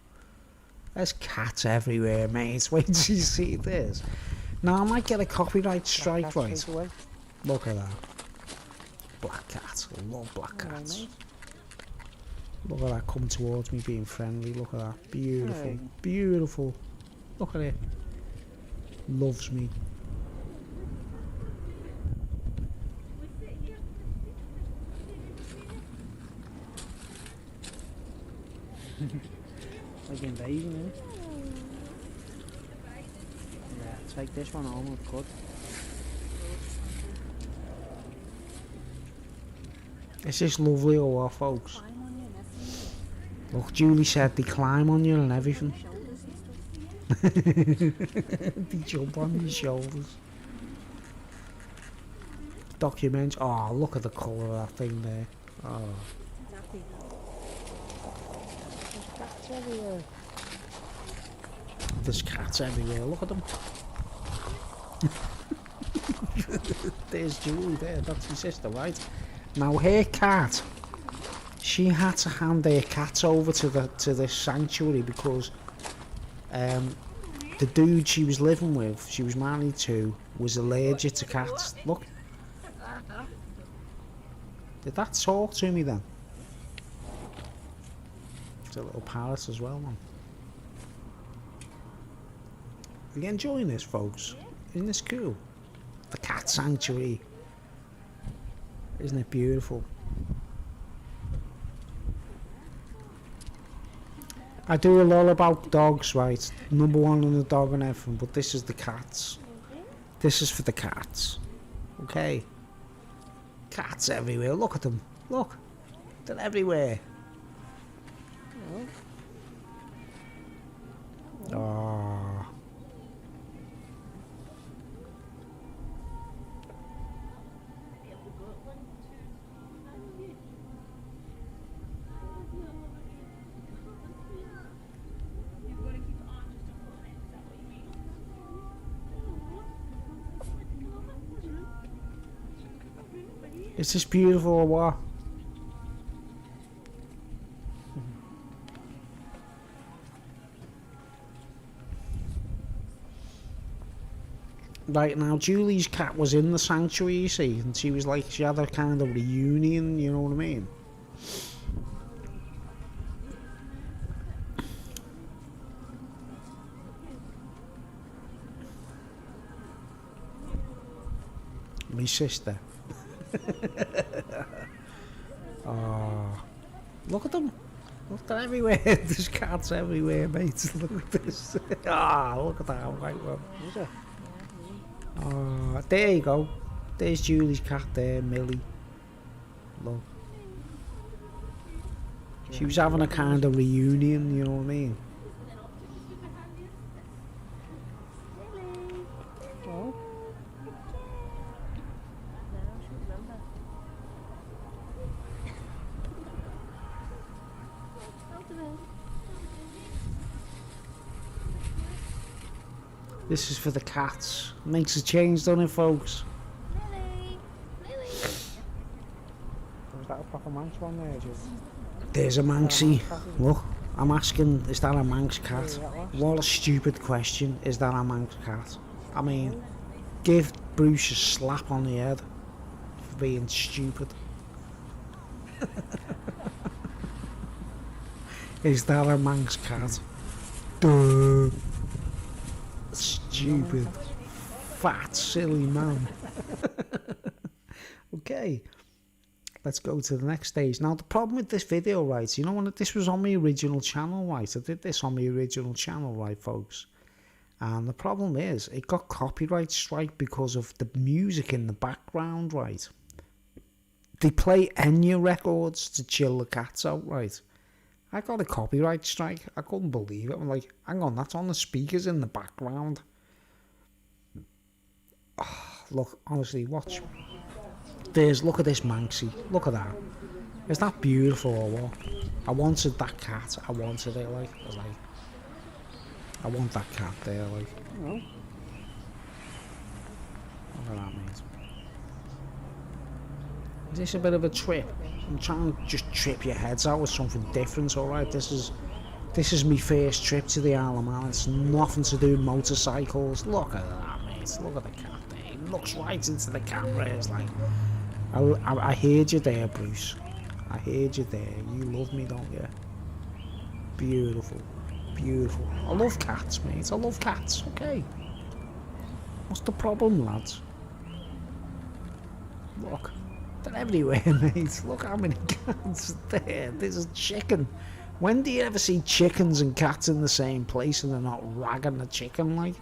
There's cats everywhere, mate. Wait till you see this. Now, I might get a copyright strike, right? Look at that. Black cat. I love black cats. Look at that coming towards me, being friendly. Look at that. Beautiful. Beautiful. Look at it. Loves me. Like invasion, eh? Yeah, take this one home if could. Is this lovely or what, folks? Look, Julie said they climb on you and everything. They jump on your shoulders. Document. Oh, look at the colour of that thing there. Oh. Everywhere. There's cats everywhere, look at them. There's Julie there, that's my sister, right? Now her cat, she had to hand their cats over to this sanctuary because the dude she was living with, she was married to, was allergic to cats. Look. Did that talk to me then? It's a little parrot as well, man. Are you enjoying this, folks? Isn't this cool? The cat sanctuary. Isn't it beautiful? I do a lot about dogs, right? Number one on the dog and everything, but this is the cats. This is for the cats. Okay? Cats everywhere. Look at them. Look. They're everywhere. Oh. Is this beautiful or what? Right now, Julie's cat was in the sanctuary, you see, and she was like, she had a kind of reunion, you know what I mean? My sister. Oh, look at them. Look, they're everywhere. There's cats everywhere, mate. Look at this. Ah, look at that white one. Is it? Oh, there you go. There's Julie's cat there, Millie. Look. She was having a kind of reunion, you know what I mean? This is for the cats. Makes a change, doesn't it, folks? Lily. Was that a proper Manx one there, just? There's a Manxie. Look, I'm asking, is that a Manx cat? What a stupid question. Is that a Manx cat? I mean, give Bruce a slap on the head for being stupid. Is that a Manx cat? Duh. Stupid, fat, silly man. Okay, let's go to the next stage. Now, the problem with this video, right, you know, when this was on my original channel, right, I did this on my original channel, right, folks, and the problem is, it got copyright strike because of the music in the background, right. They play Enya records to chill the cats out, right. I got a copyright strike. I couldn't believe it. I'm like, hang on, that's on the speakers in the background. Oh, look, honestly, watch. Look at this Manxie. Look at that. Is that beautiful or what? I wanted that cat. I wanted it, like, I want that cat there, like. Oh. Look at that, mate. Is this a bit of a trip? I'm trying to just trip your heads out with something different, alright? This is my first trip to the Isle of Man. It's nothing to do with motorcycles. Look at that, mate. Look at the cat there. He looks right into the camera. It's like, I heard you there, Bruce. I heard you there. You love me, don't you? Beautiful. Beautiful. I love cats, mate. I love cats, okay? What's the problem, lads? Look. They're everywhere, mate. Look how many cats there. There's a chicken. When do you ever see chickens and cats in the same place and they're not ragging the chicken, like?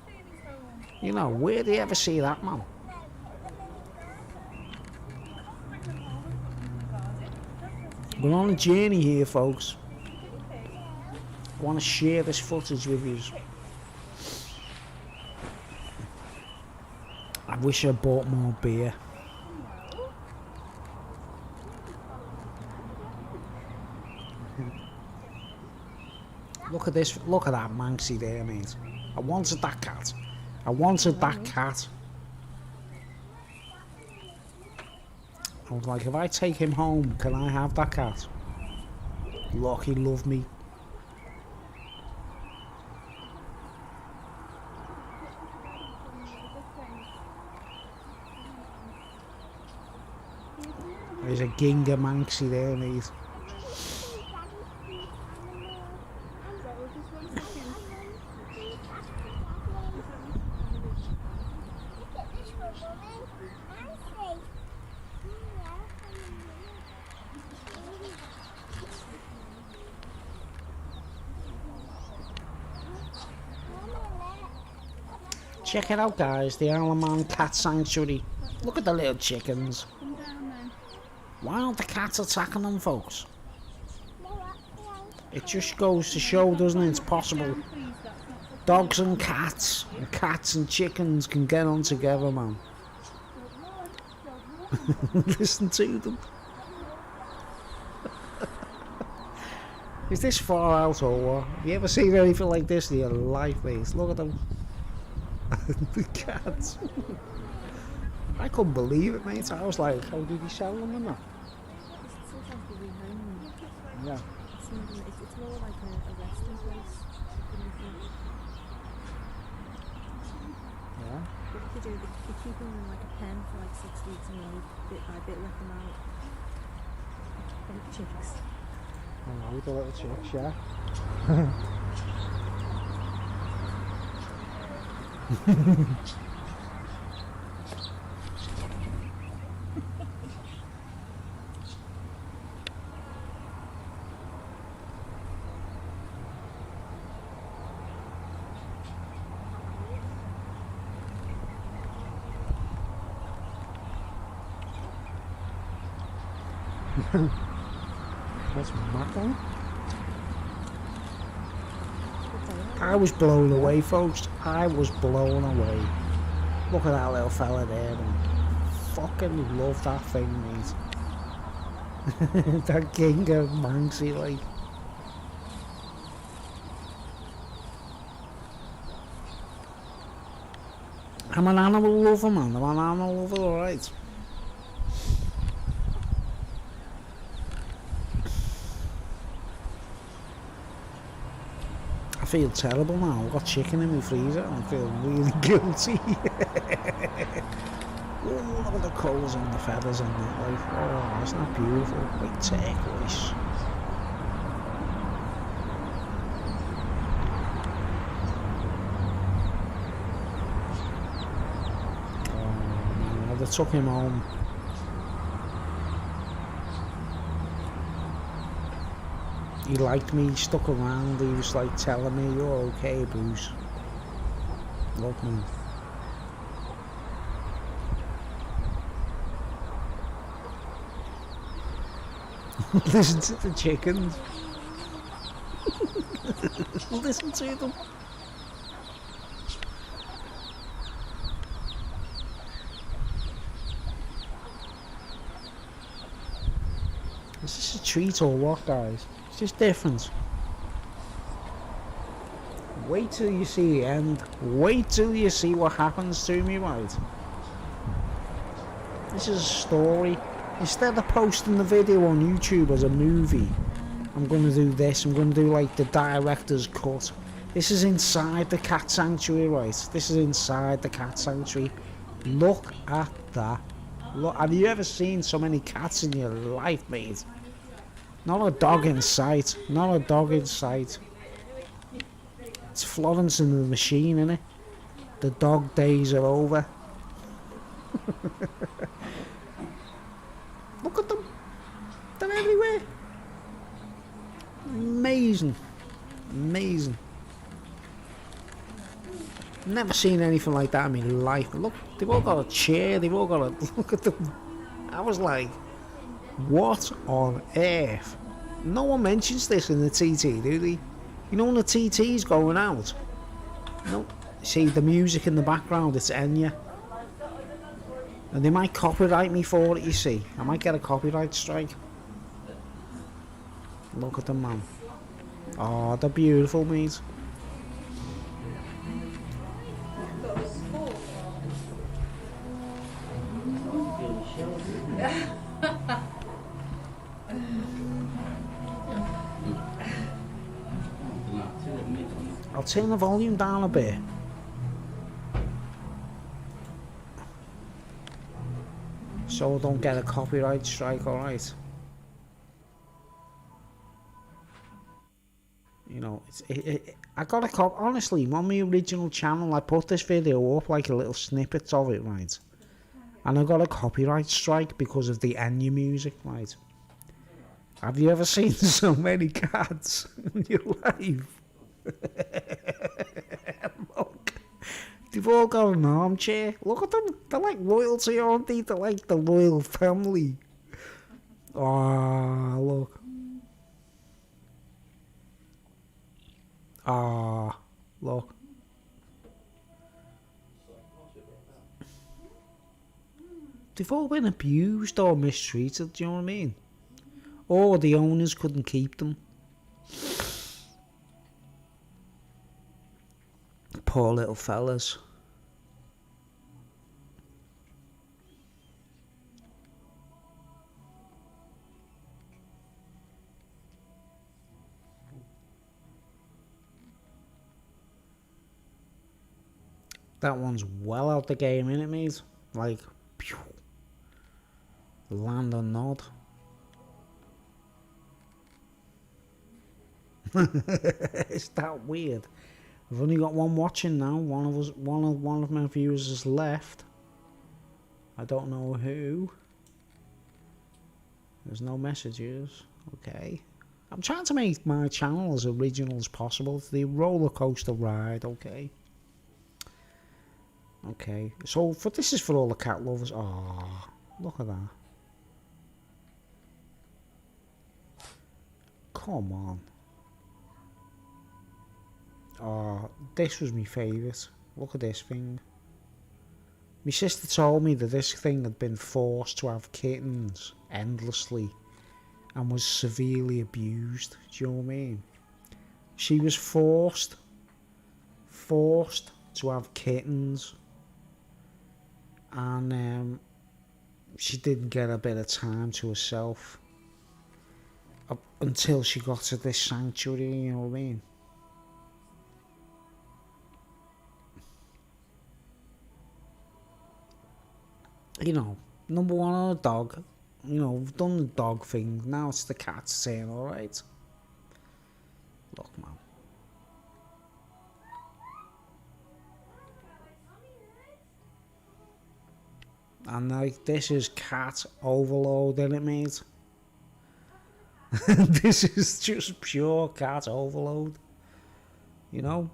You know, where do you ever see that, man? We're on a journey here, folks. I want to share this footage with you. I wish I bought more beer. Look at this, look at that Manxie there, mate. I wanted that cat. I wanted that cat. I was like, if I take him home, can I have that cat? Look, he loved me. There's a Ginga Manxie there, mate. Check it out, guys, the Alaman Cat Sanctuary. Look at the little chickens. Why aren't the cats attacking them, folks? It just goes to show, doesn't it? It's possible. Dogs and cats and chickens can get on together, man. Listen to them. Is this far out or what? Have you ever seen anything like this in your life, mate? Look at them. The cats. I couldn't believe it, mate. I was like, how did he sell them or not? Yeah. It's more like a resting place. Yeah. What you do, you keep them in like a pen for like 6 weeks and then you bit by bit let them out. Like chicks. I know, the little chicks, yeah. That's mackerel. I was blown away, folks. I was blown away. Look at that little fella there, man. Fucking love that thing, mate. That Ginga Manxie, like. I'm an animal lover, man. I'm an animal lover, alright. I feel terrible now. I've got chicken in my freezer and I feel really guilty. Oh, look at the colours and the feathers on that, like, oh, isn't that beautiful? Like turquoise. Oh man, they took him home. He liked me, he stuck around, he was like telling me, you're okay, Bruce. Love me. Listen to the chickens. Listen to them. Is this a treat or what, guys? It's just different. Wait till you see the end. Wait till you see what happens to me, right? This is a story. Instead of posting the video on YouTube as a movie, I'm going to do this. I'm going to do like the director's cut. This is inside the cat sanctuary, right? This is inside the cat sanctuary. Look at that. Look, have you ever seen so many cats in your life, mate? Not a dog in sight. Not a dog in sight. It's Florence and the Machine, innit? The dog days are over. Look at them. They're everywhere. Amazing. Amazing. Never seen anything like that in my life. Look, they've all got a chair. They've all got a... Look at them. I was like, what on earth? No one mentions this in the TT, do they? You know when the TT's going out? No. See the music in the background, it's Enya. And they might copyright me for it, you see. I might get a copyright strike. Look at them, man. Oh, they're beautiful, mate. I'll turn the volume down a bit. So I don't get a copyright strike, alright? You know, I got a honestly, on my original channel, I put this video up, like a little snippets of it, right? And I got a copyright strike because of the Enya music, right? Have you ever seen so many cats in your life? Look, they've all got an armchair. Look at them. They're like royalty, aren't they? They're like the royal family. Ah, look. Ah, look. They've all been abused or mistreated, do you know what I mean? Or the owners couldn't keep them. Poor little fellas. That one's well out the game, innit, mate? Like, pew. Land on nod. Is that weird? I've only got one watching now. One of my viewers has left. I don't know who. There's no messages. Okay. I'm trying to make my channel as original as possible. It's the roller coaster ride. Okay. Okay. So this is for all the cat lovers. Oh, look at that. Come on. Oh, this was my favourite. Look at this thing. My sister told me that this thing had been forced to have kittens endlessly and was severely abused. Do you know what I mean? She was forced to have kittens, and she didn't get a bit of time to herself up until she got to this sanctuary, you know what I mean? You know, number one on a dog. You know, we've done the dog thing. Now it's the cat's turn, alright? Look, man. And like, this is cat overload, isn't it, mate? This is just pure cat overload. You know?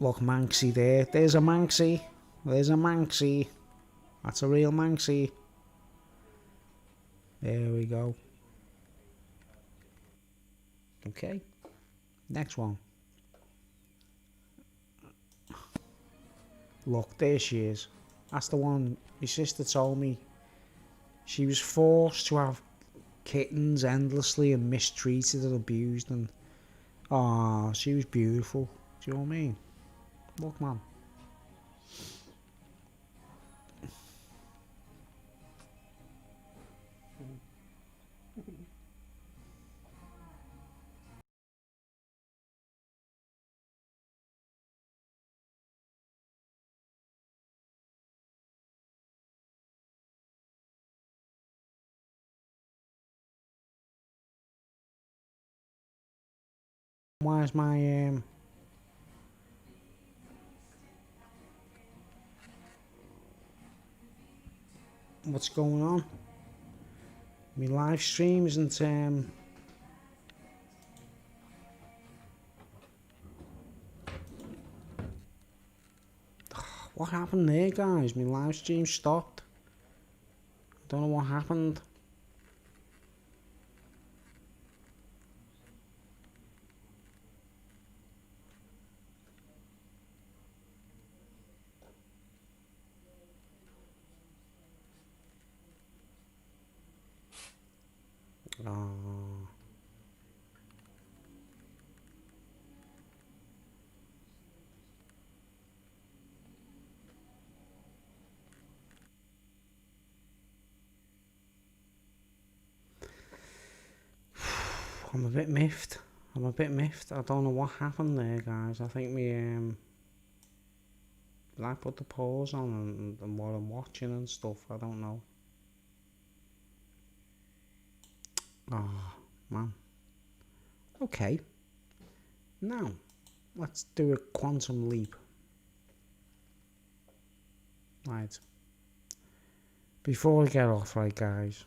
Look, Manxie there. There's a Manxie. There's a Manxie. That's a real Manxie. There we go. Okay. Next one. Look, there she is. That's the one my sister told me. She was forced to have kittens endlessly and mistreated and abused, and she was beautiful. Do you know what I mean? Look, man. Where's my what's going on? My live stream isn't what happened there, guys? My live stream stopped. I don't know what happened. I'm a bit miffed. I'm a bit miffed. I don't know what happened there, guys. I think I put the pause on and what I'm watching and stuff. I don't know. Oh, man. Okay. Now, let's do a quantum leap. Right. Before we get off, right, guys.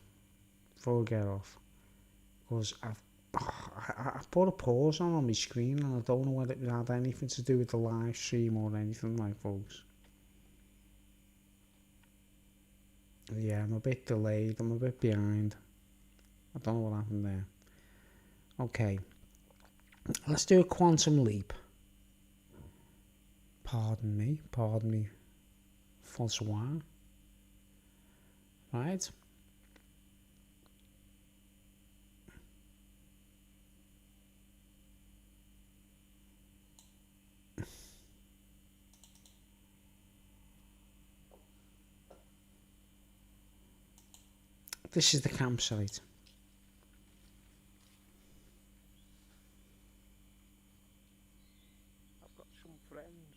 Before we get off. Because I put a pause on my screen and I don't know whether it had anything to do with the live stream or anything, like, folks. Yeah, I'm a bit delayed. I'm a bit behind. I don't know what happened there. Okay. Let's do a quantum leap. Pardon me. François. Right. This is the campsite. I've got some friends.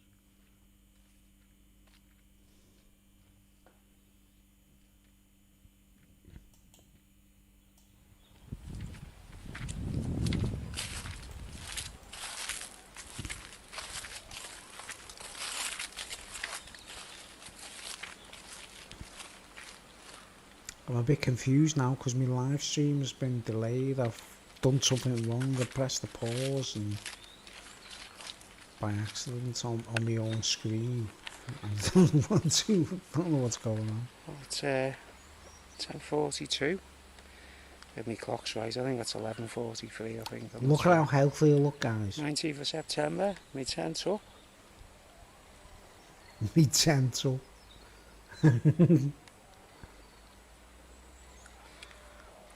I'm a bit confused now because my live stream has been delayed. I've done something wrong. I pressed the pause and by accident on my own screen. I don't know what's going on. Well, it's 10:42. If my clock's right, I think that's 11:43. I think. Look at how healthy you look, guys. 19th of September, my tent up. Me gentle.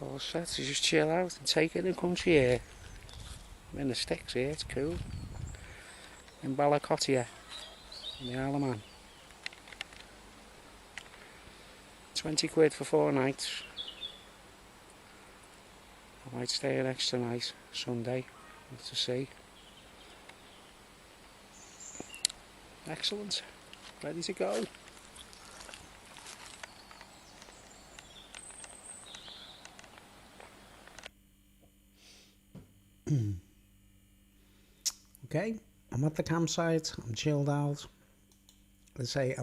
All set to just chill out and take in the country air. I'm in the sticks here, it's cool. In Balakotia, in the Isle of Man. 20 quid for 4 nights. I might stay an extra night Sunday to see. Excellent. Ready to go. Okay, I'm at the campsite. I'm chilled out. They say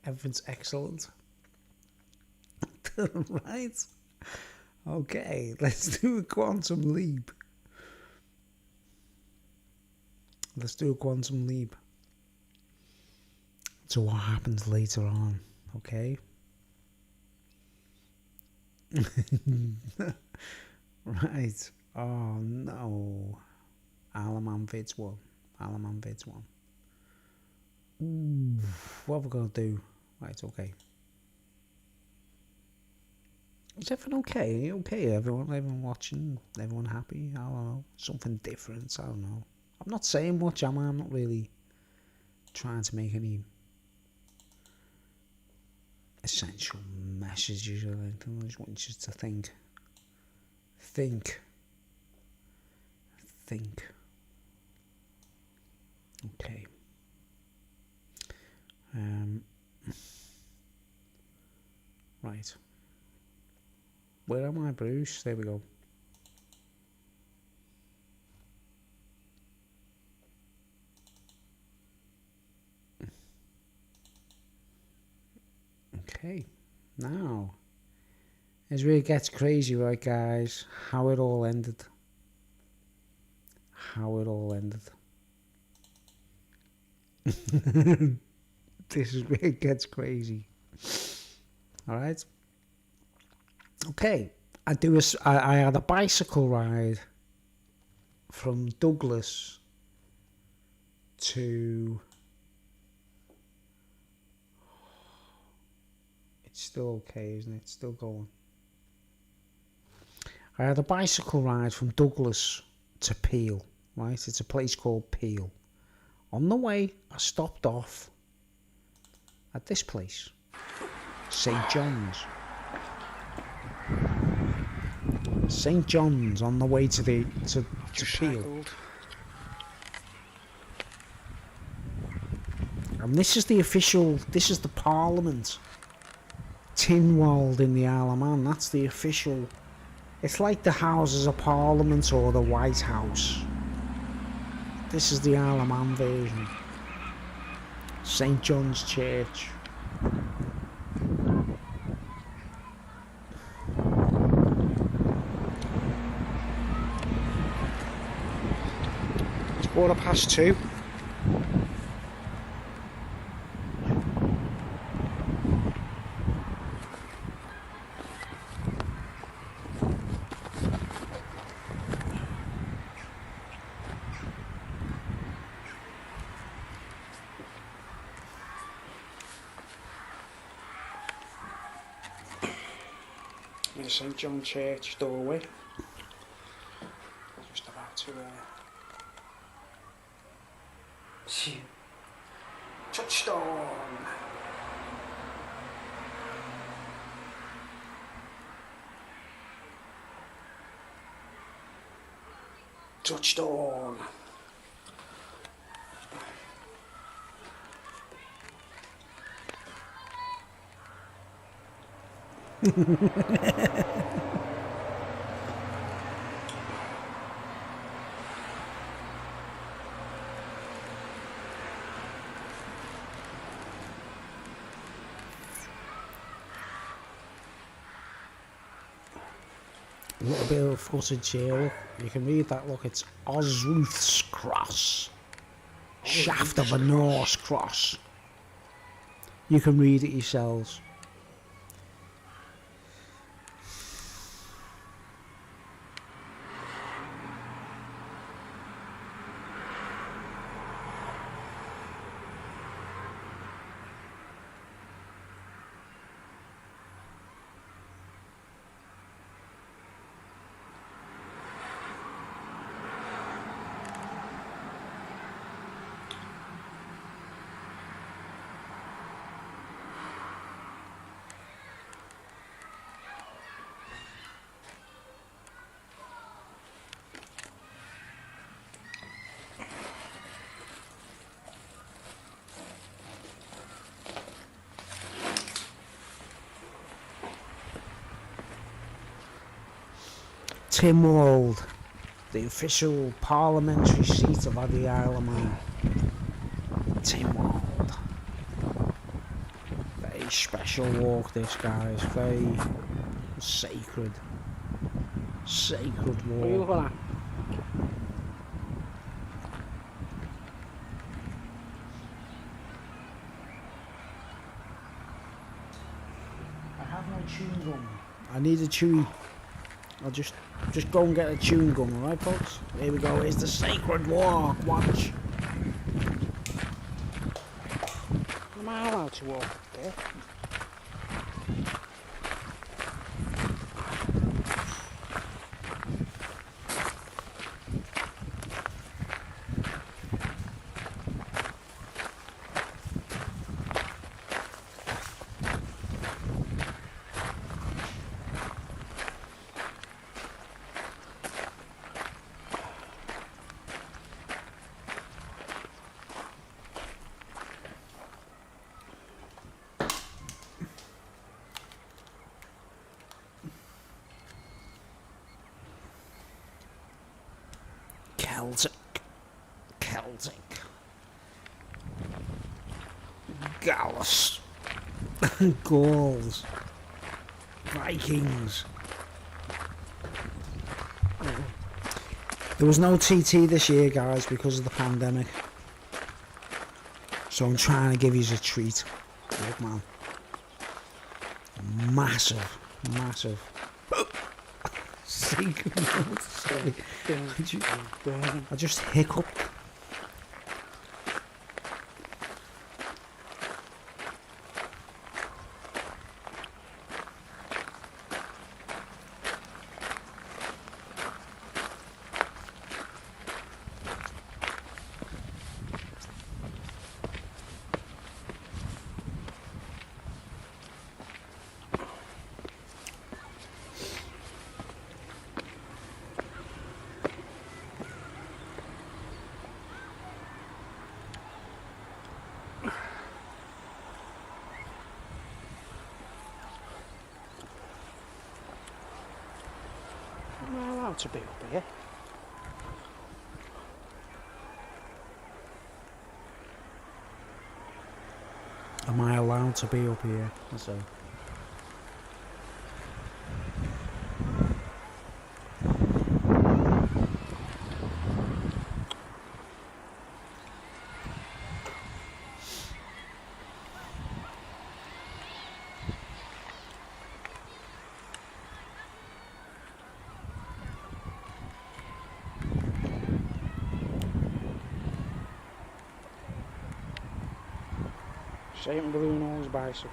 everything's excellent. Right? Okay, let's do a quantum leap. Let's do a quantum leap to what happens later on, okay? Right. Oh no. Alaman Vids 1. Alaman Vids 1. Ooh, what are we going to do? Right, okay. Is everyone okay? Okay, everyone watching? Everyone happy? I don't know. Something different, I don't know. I'm not saying much, am I? I'm not really trying to make any essential messages or anything. I just want you to think. Okay. Right. Where am I, Bruce? There we go. Okay. Now, as where it gets crazy, right, guys? How it all ended. This is where it gets crazy. All right. Okay. I had a bicycle ride from Douglas to. It's still okay, isn't it? It's still going. I had a bicycle ride from Douglas to Peel. Right. It's a place called Peel. On the way, I stopped off at this place, St. John's. St John's on the way to the to Just Peel. cycled. And this is the official, this is the Parliament. Tynwald in the Isle of Man, that's the official. It's like the Houses of Parliament or the White House. This is the Isle of Man version. St John's Church. It's 2:15. In St John Church doorway. Just about to touchstone. Touchstone. A little bit of footage here, look. You can read that, look, it's Osruth's Cross. Shaft of a Norse cross. You can read it yourselves. Tynwald, the official parliamentary seat of the Isle of Man. Tynwald. Very special walk this, guys. Very sacred. Sacred What are you walk. looking at? I have no chewing gum. I need a chewy. I'll just go and get a chewing gum, alright folks? Here we go, here's the sacred walk, watch. Am I allowed to walk up there? Celtic. Gallus. Gauls. Vikings. There was no TT this year, guys, because of the pandemic. So I'm trying to give you a treat. Look, man. Massive. Secret note, sorry. I just hiccuped. Am I allowed to be up here? Am I allowed to be up here? So. St. Bruno's bicycle.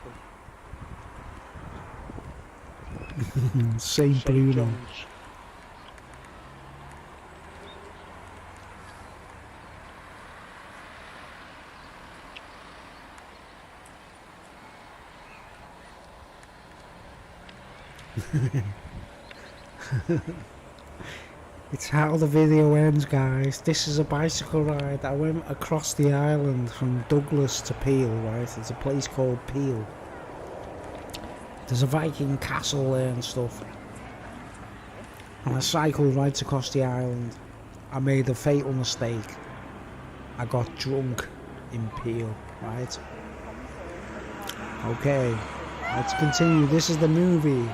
St. Bruno. John's. It's how the video ends, guys. This is a bicycle ride. I went across the island from Douglas to Peel, right? It's a place called Peel. There's a Viking castle there and stuff. And I cycled right across the island. I made a fatal mistake. I got drunk in Peel, right? Okay, let's continue. This is the movie.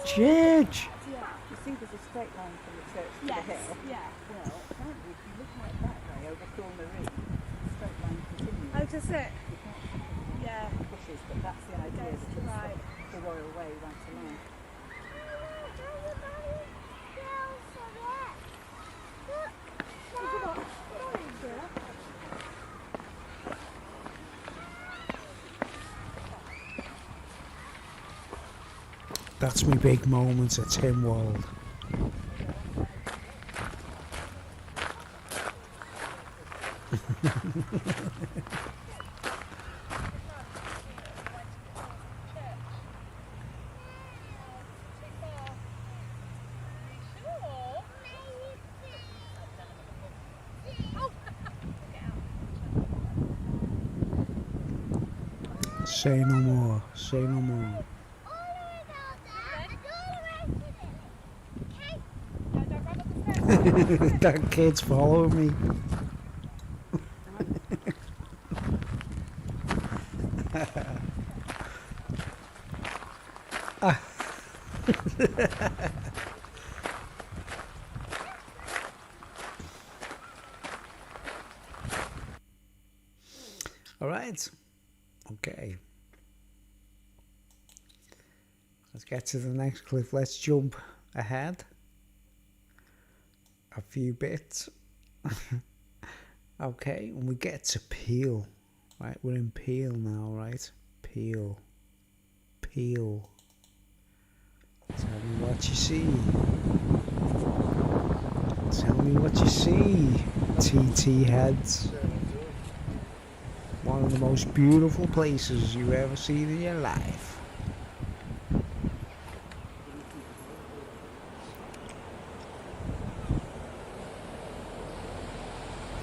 Church! You see there's a straight line from the church to the hill? Yeah. Well, apparently if you look out that way over Thornmarie, the straight line continues. Oh, does it? You can't see Yeah. the bushes, but that's the idea, Goes that it's right. the royal way right along. That's my big moment at Tim World. Say no more, say no more. That kid's following me. All right. Okay. Let's get to the next cliff. Let's jump ahead a few bits. Okay, when we get to Peel, right? We're in Peel now, right? Peel. Peel. Tell me what you see. Tell me what you see, TT heads. One of the most beautiful places you've ever seen in your life.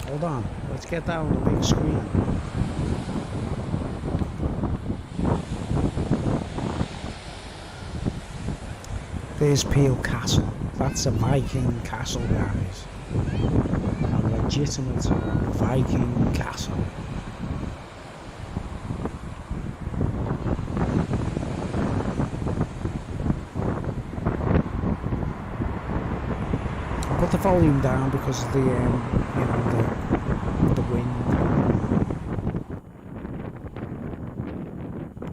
Hold on, let's get that on the big screen. There's Peel Castle. That's a Viking castle, guys. A legitimate Viking castle. I put the volume down because of the, the wind.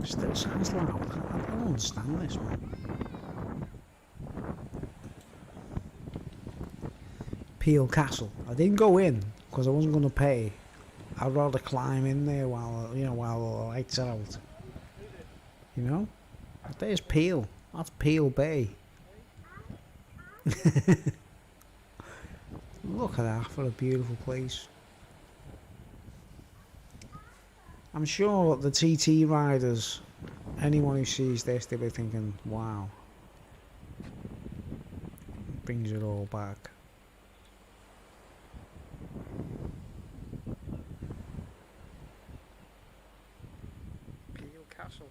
It still sounds loud. I don't understand this, man. Peel Castle. I didn't go in because I wasn't going to pay. I'd rather climb in there while the lights are out. You know? There's Peel. That's Peel Bay. Look at that for a beautiful place. I'm sure the TT riders, anyone who sees this, they'll be thinking, wow, Brings it all back. Peel Castle.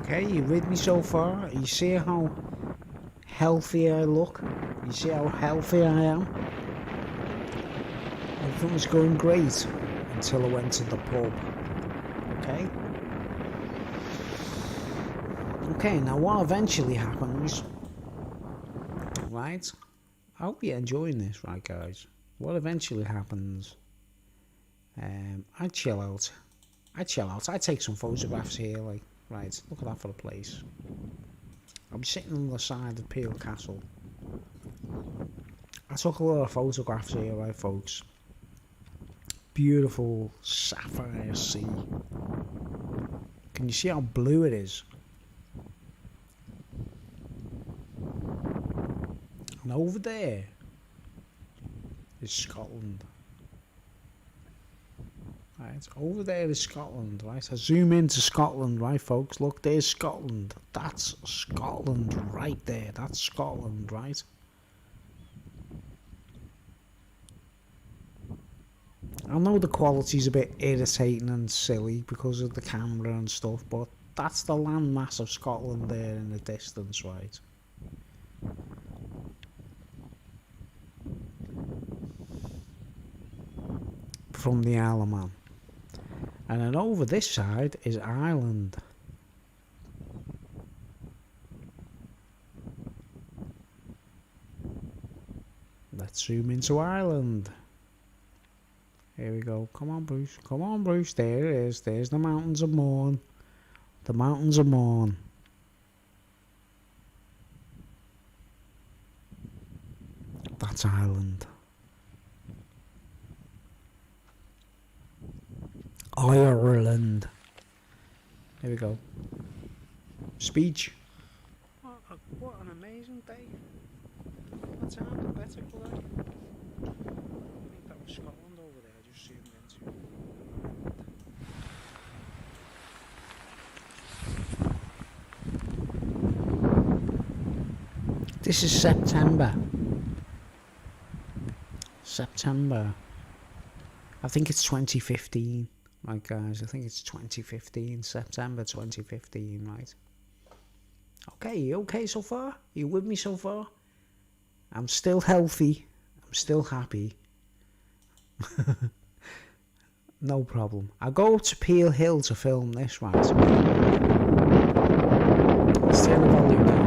Okay, you with me so far? You see how healthy I look? You see how healthy I am? Everything was going great until I went to the pub. Okay? Okay, now what eventually happens, right? I hope you're enjoying this, right guys? What eventually happens, I chill out. I take some photographs here, like, right, look at that for the place. I'm sitting on the side of Peel Castle. I took a lot of photographs here, right folks? Beautiful sapphire sea. Can you see how blue it is? And over there is Scotland. Right, over there is Scotland, right? I zoom into Scotland, right folks? Look, there's Scotland. That's Scotland right there. That's Scotland, right? I know the quality's a bit irritating and silly because of the camera and stuff, but that's the landmass of Scotland there in the distance, right? From the Isle of Man. And then over this side is Ireland. Let's zoom into Ireland. Here we go. Come on, Bruce. Come on, Bruce. There it is. There's the mountains of Mourne. The mountains of Mourne. That's Ireland. Ireland. Here we go. Speech. What an amazing day. That sounded better, could I? I think that was Scotland over there, just zoomed into. This is September. September. I think it's 2015. Right guys, I think it's 2015, September 2015, right? Okay, you okay so far? You with me so far? I'm still healthy. I'm still happy. No problem. I go up to Peel Hill to film this, right? Let's turn the volume down.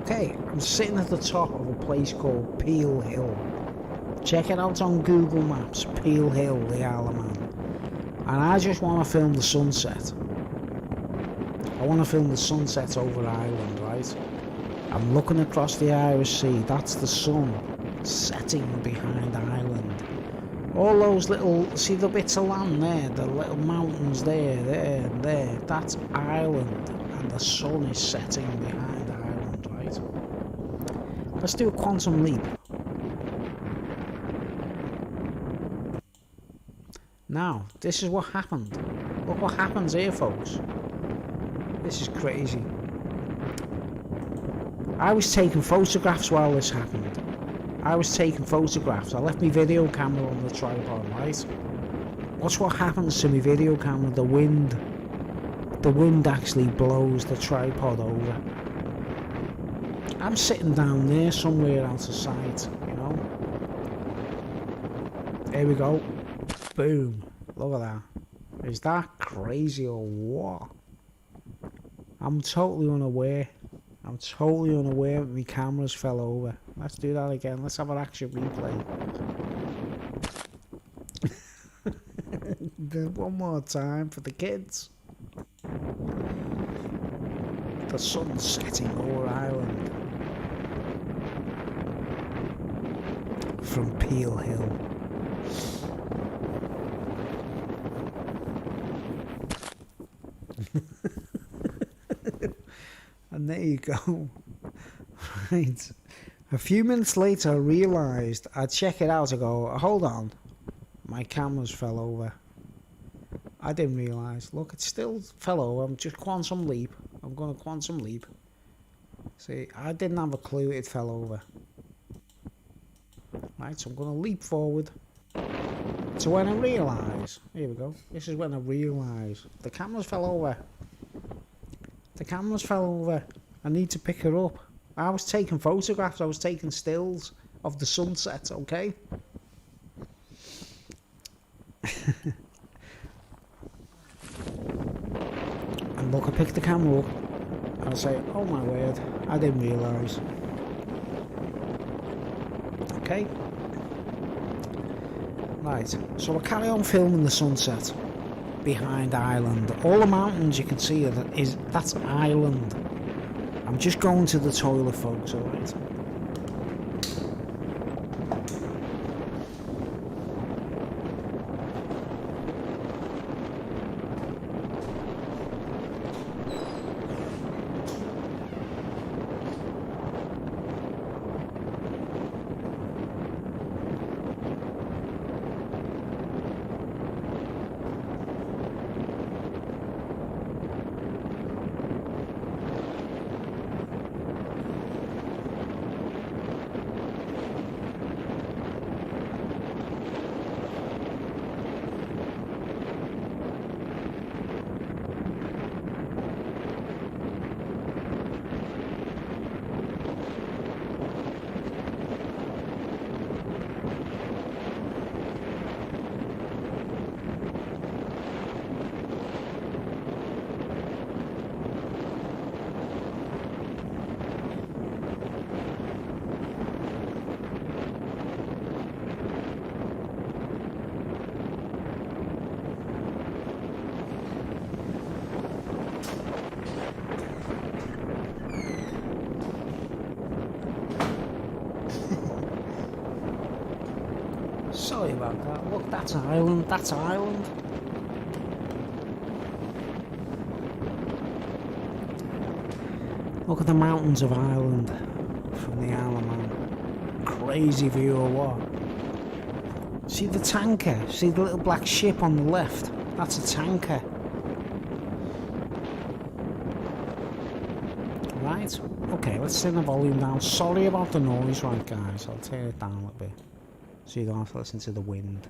Okay, I'm sitting at the top of a place called Peel Hill. Check it out on Google Maps, Peel Hill, the Isle of Man. And I just want to film the sunset. I want to film the sunset over Ireland, right? I'm looking across the Irish Sea. That's the sun setting behind Ireland. All those little, see the bits of land there, the little mountains there, and there. That's Ireland, and the sun is setting behind Ireland, right? Let's do a quantum leap. Now, this is what happened. Look what happens here, folks. This is crazy. I was taking photographs while this happened. I was taking photographs. I left my video camera on the tripod, right? Watch what happens to my video camera. The wind actually blows the tripod over. I'm sitting down there somewhere out of sight, you know? Here we go. Boom. Look at that. Is that crazy or what? I'm totally unaware. I'm totally unaware that my cameras fell over. Let's do that again. Let's have an action replay. One more time for the kids. The sun's setting over Ireland. From Peel Hill. And there you go. Right. A few minutes later, I realised I'd check it out. I go, hold on, my cameras fell over. I didn't realise. Look, it still fell over. I'm just quantum leap. I'm going to quantum leap. See, I didn't have a clue it fell over. Right, so I'm going to leap forward. So when I realise, here we go. This is when I realise the cameras fell over. The cameras fell over. I need to pick her up. I was taking photographs, I was taking stills of the sunset, okay? And look, I picked the camera up, and I say, oh my word, I didn't realise. Okay? Right, so I carry on filming the sunset behind Ireland. All the mountains you can see, that's Ireland. I'm just going to the toilet, folks, alright? Sorry about that. Look, that's Ireland. That's Ireland. Look at the mountains of Ireland from the Isle of Man. Crazy view or what? See the tanker? See the little black ship on the left? That's a tanker. Right? Okay, let's turn the volume down. Sorry about the noise, right guys? I'll turn it down a little bit, so you don't have to listen to the wind.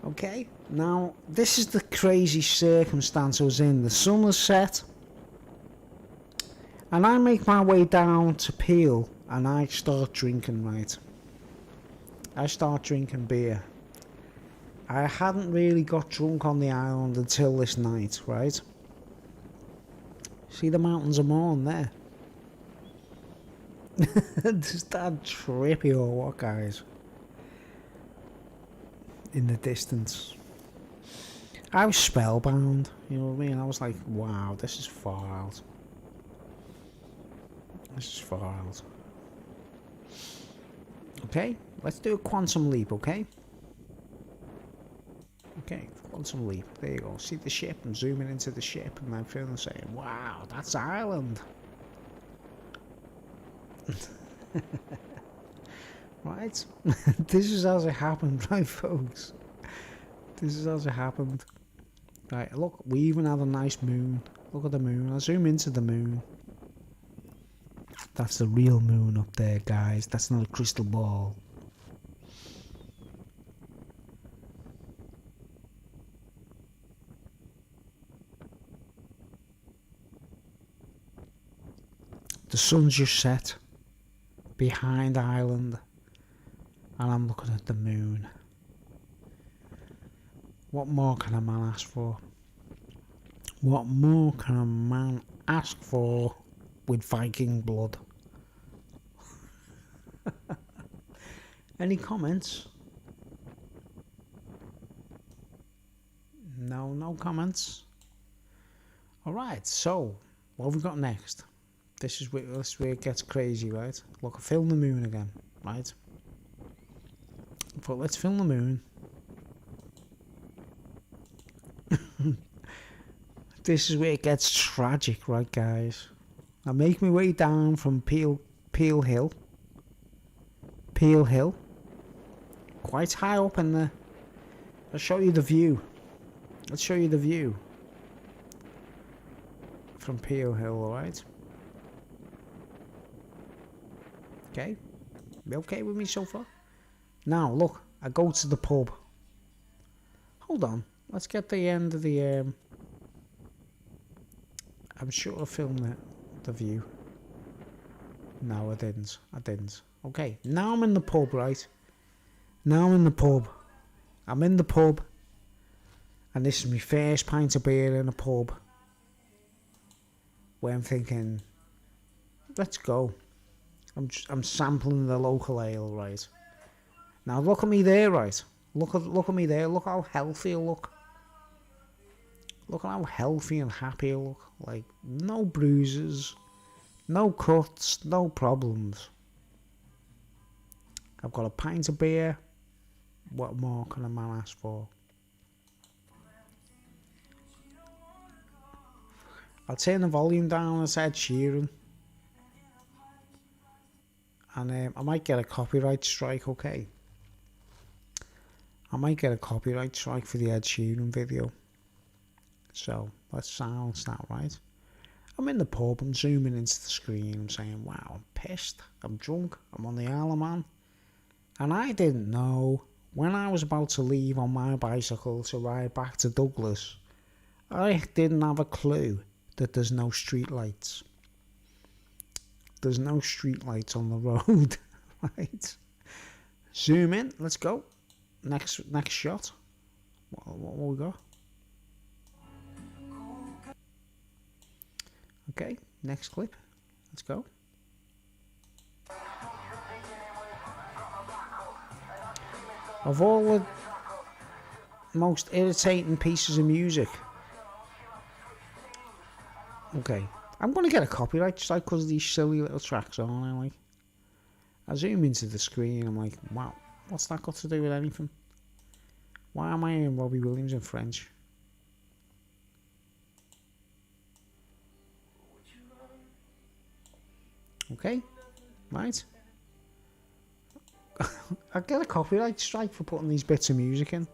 Okay, now this is the crazy circumstance I was in. The sun has set, and I make my way down to Peel, and I start drinking, right? I start drinking beer. I hadn't really got drunk on the island until this night, right? See the mountains of Mourne there? Is that trippy or what, guys? In the distance. I was spellbound, you know what I mean? I was like, wow, this is far out. This is far out. Okay, let's do a quantum leap, okay? Okay, quantum leap. There you go. See the ship? I'm zooming into the ship and I'm feeling saying, wow, that's Ireland. Right? This is as it happened, right, folks? This is as it happened. Right, look, we even had a nice moon. Look at the moon. I zoom into the moon. That's the real moon up there, guys. That's not a crystal ball. The sun's just set behind Ireland, and I'm looking at the moon. What more can a man ask for? What more can a man ask for with Viking blood? Any comments? No comments? Alright, so what have we got next? This is where it gets crazy, right? Look, I filmed the moon again, right? But let's film the moon. This is where it gets tragic, right, guys? I make my way down from Peel Hill. Peel Hill. Quite high up in the... I'll show you the view. Let's show you the view. From Peel Hill, alright? Okay? You okay with me so far? Now, look. I go to the pub. Hold on. Let's get the end of the... I'm sure I filmed the view. No, I didn't. Okay, now I'm in the pub, right? Now I'm in the pub. I'm in the pub. And this is my first pint of beer in a pub. Where I'm thinking, let's go. I'm sampling the local ale, right? Now look at me there, right? Look at me there. Look how healthy I look. Look at how healthy and happy I look. Like, no bruises, no cuts, no problems. I've got a pint of beer. What more can a man ask for? I'll turn the volume down. It's Ed Sheeran. And I might get a copyright strike, okay? I might get a copyright strike for the Ed Sheeran video. So, let's silence that, right? I'm in the pub, I'm zooming into the screen, I'm saying, wow, I'm pissed, I'm drunk, I'm on the Isle of Man. And I didn't know, when I was about to leave on my bicycle to ride back to Douglas, I didn't have a clue that there's no street lights. There's no street lights on the road, right? Zoom in, let's go. Next shot. What we got? Okay, next clip. Let's go. Of all the most irritating pieces of music. Okay, I'm going to get a copyright strike because of these silly little tracks, aren't I? Like, I zoom into the screen, I'm like, wow, what's that got to do with anything? Why am I hearing Robbie Williams in French? Okay, right. I get a copyright strike for putting these bits of music in.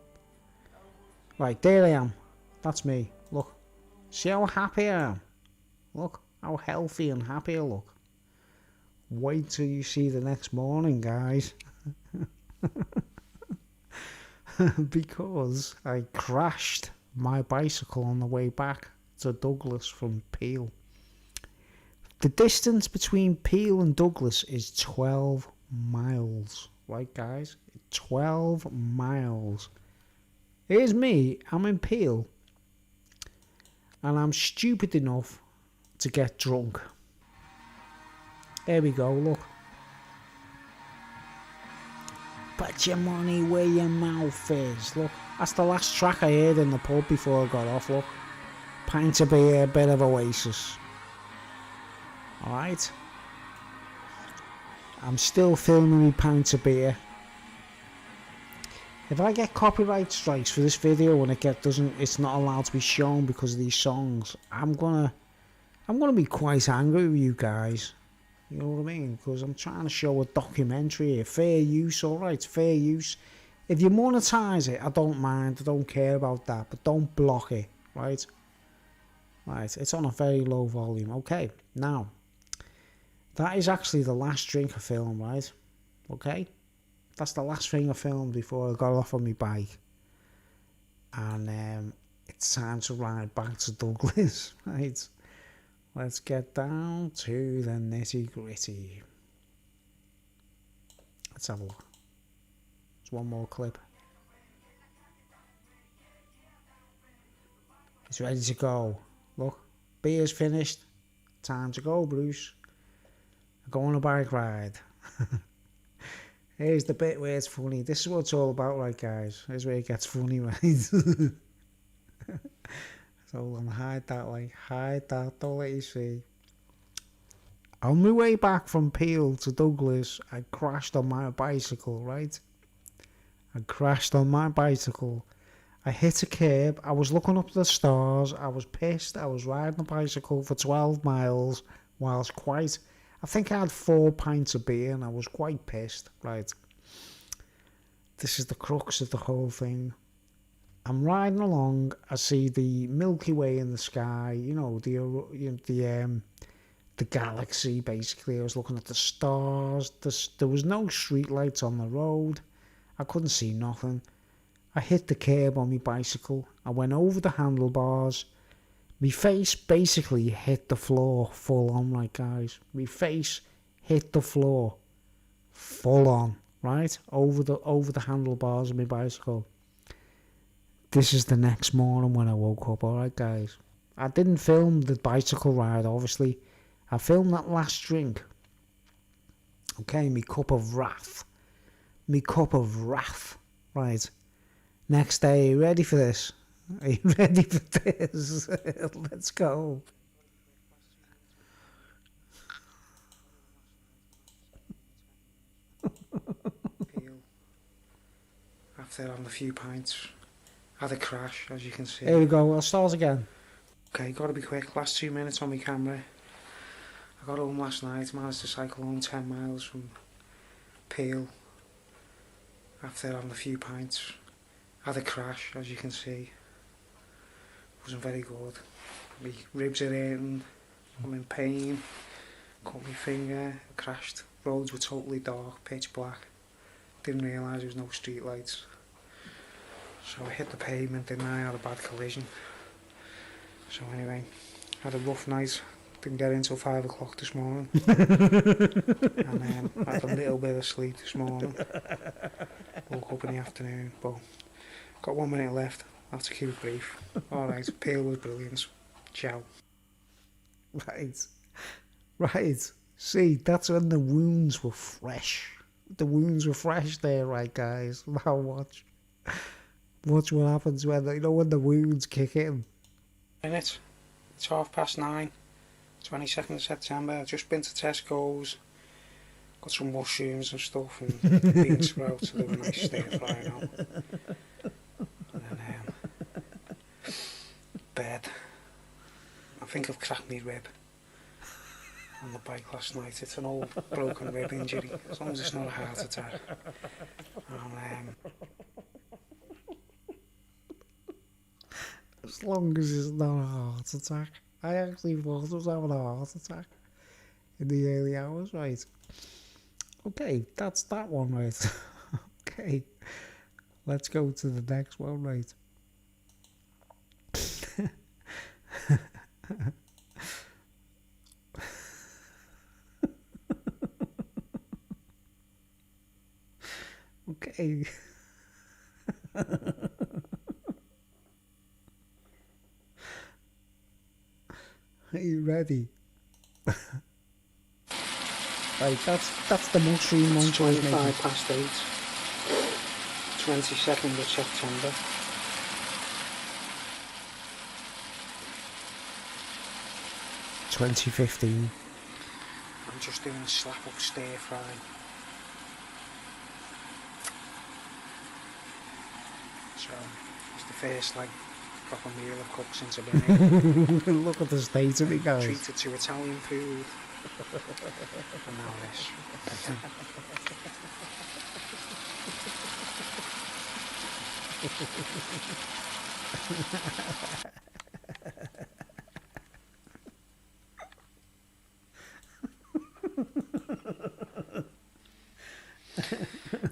Right, there I am. That's me. Look. See how happy I am? Look how healthy and happy I look. Wait till you see the next morning, guys. Because I crashed my bicycle on the way back to Douglas from Peel. The distance between Peel and Douglas is 12 miles. Right, guys? 12 miles. Here's me. I'm in Peel. And I'm stupid enough to get drunk. There we go, look. Put your money where your mouth is. Look, that's the last track I heard in the pub before I got off, look. Pint of beer, bit of Oasis. Alright. I'm still filming me pint of beer. If I get copyright strikes for this video and it's not allowed to be shown because of these songs, I'm gonna be quite angry with you guys. You know what I mean? Because I'm trying to show a documentary here. Fair use, alright, fair use. If you monetize it, I don't mind, I don't care about that, but don't block it, right? Right, it's on a very low volume. Okay, now, that is actually the last drink I filmed, right? Okay? That's the last thing I filmed before I got off on my bike. And it's time to ride back to Douglas, right? Let's get down to the nitty gritty. Let's have a look. There's one more clip. It's ready to go. Look, beer's finished. Time to go, Bruce. Go on a bike ride. Here's the bit where it's funny. This is what it's all about, right, guys? Here's where it gets funny, right? So hold on, hide that, like, hide that, don't let you see. On my way back from Peel to Douglas, I crashed on my bicycle, right? I crashed on my bicycle. I hit a curb. I was looking up at the stars. I was pissed. I was riding a bicycle for 12 miles whilst quite... I think I had 4 pints of beer and I was quite pissed. Right. This is the crux of the whole thing. I'm riding along. I see the Milky Way in the sky. You know, the galaxy, basically. I was looking at the stars. There was no street lights on the road. I couldn't see nothing. I hit the curb on my bicycle. I went over the handlebars. My face basically hit the floor full on, right, guys? My face hit the floor full on, right? Over the handlebars of my bicycle. This is the next morning when I woke up, alright, guys? I didn't film the bicycle ride, obviously. I filmed that last drink. Okay, me cup of wrath. Me cup of wrath. Right. Next day, are you ready for this? Are you ready for this? Let's go. After having a few pints, had a crash, as you can see. Here we go, I'll start again. Okay, gotta be quick. Last 2 minutes on my camera. I got home last night, managed to cycle home 10 miles from Peel. After having a few pints, had a crash, as you can see. Wasn't very good. My ribs are hurting, I'm in pain, cut my finger, crashed. Roads were totally dark, pitch black. Didn't realise there was no street lights. So I hit the pavement, didn't I? Had a bad collision. So anyway, had a rough night. Didn't get in till 5 o'clock this morning. And had a little bit of sleep this morning. Woke up in the afternoon, but got 1 minute left. I'll have to keep it brief. Alright, Peel was brilliant. Ciao. Right. See, that's when the wounds were fresh. The wounds were fresh there, right, guys? Now watch what happens when the wounds kick in. Minute. It's 9:30. 22nd of September. I've just been to Tesco's. Got some mushrooms and stuff and bean sprouts to do a nice stir fry now. And then bed. I think I've cracked my rib on the bike last night. It's an old broken rib injury, as long as it's not a heart attack. And as long as it's not a heart attack. I actually thought I was having a heart attack in the early hours, right? Okay, that's that one, right? Okay, let's go to the next one, right? Okay. Are you ready? Right, that's the mushroom one. 8:25, 22nd of September. $20.15. I'm just doing a slap up stir fry. So it's the first proper meal I've cooked since I've been here. Look at the state of it, guys. Treated to Italian food. And now this.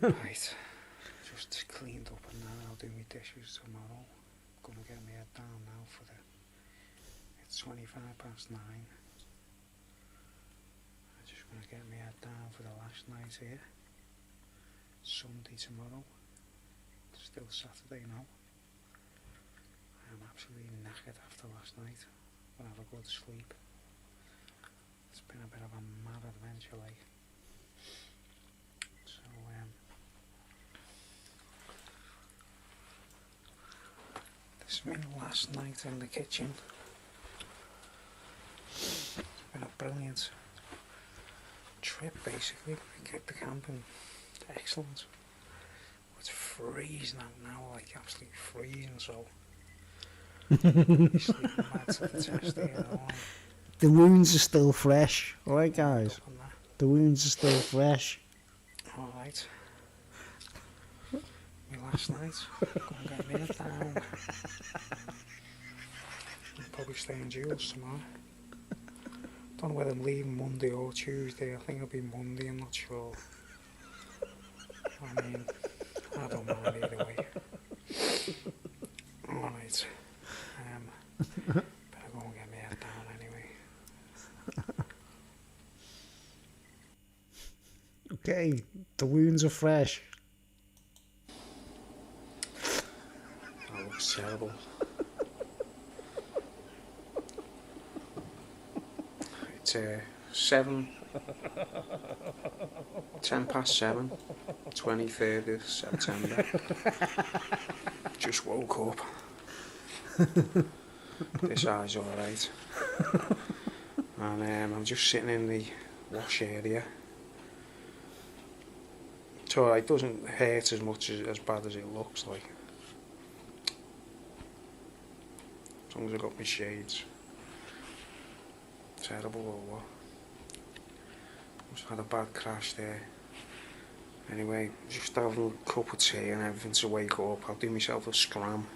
Right. Just cleaned up and then I'll do my dishes tomorrow. Gonna get my head down now for it's 9:25. I'm just gonna get my head down for the last night here. Sunday tomorrow. It's still Saturday now. I'm absolutely knackered after last night. I'll have a good sleep. It's been a bit of a mad adventure, like. So this has been the last night in the kitchen. It's been a brilliant trip, basically. We kept the camping excellent. It's freezing out now, like absolutely freezing, so you're sleeping mad to the test here, you know, The wounds are still fresh. Alright, guys. and that. The wounds are still fresh. Alright. Me last night, go and get me down. I'll probably stay in Jules tomorrow. Don't know whether I'm leaving Monday or Tuesday. I think it'll be Monday, I'm not sure. I mean, I don't mind either way. Alright. Better go and get my head down anyway. Okay, the wounds are fresh. That looks terrible. It's 10 past 7, 23rd of September. Just woke up. This eye's alright. And I'm just sitting in the wash area. It's alright, doesn't hurt as much as bad as it looks like. As long as I got my shades. Terrible or what? Just had a bad crash there. Anyway, just having a cup of tea and everything to wake up. I'll do myself a scram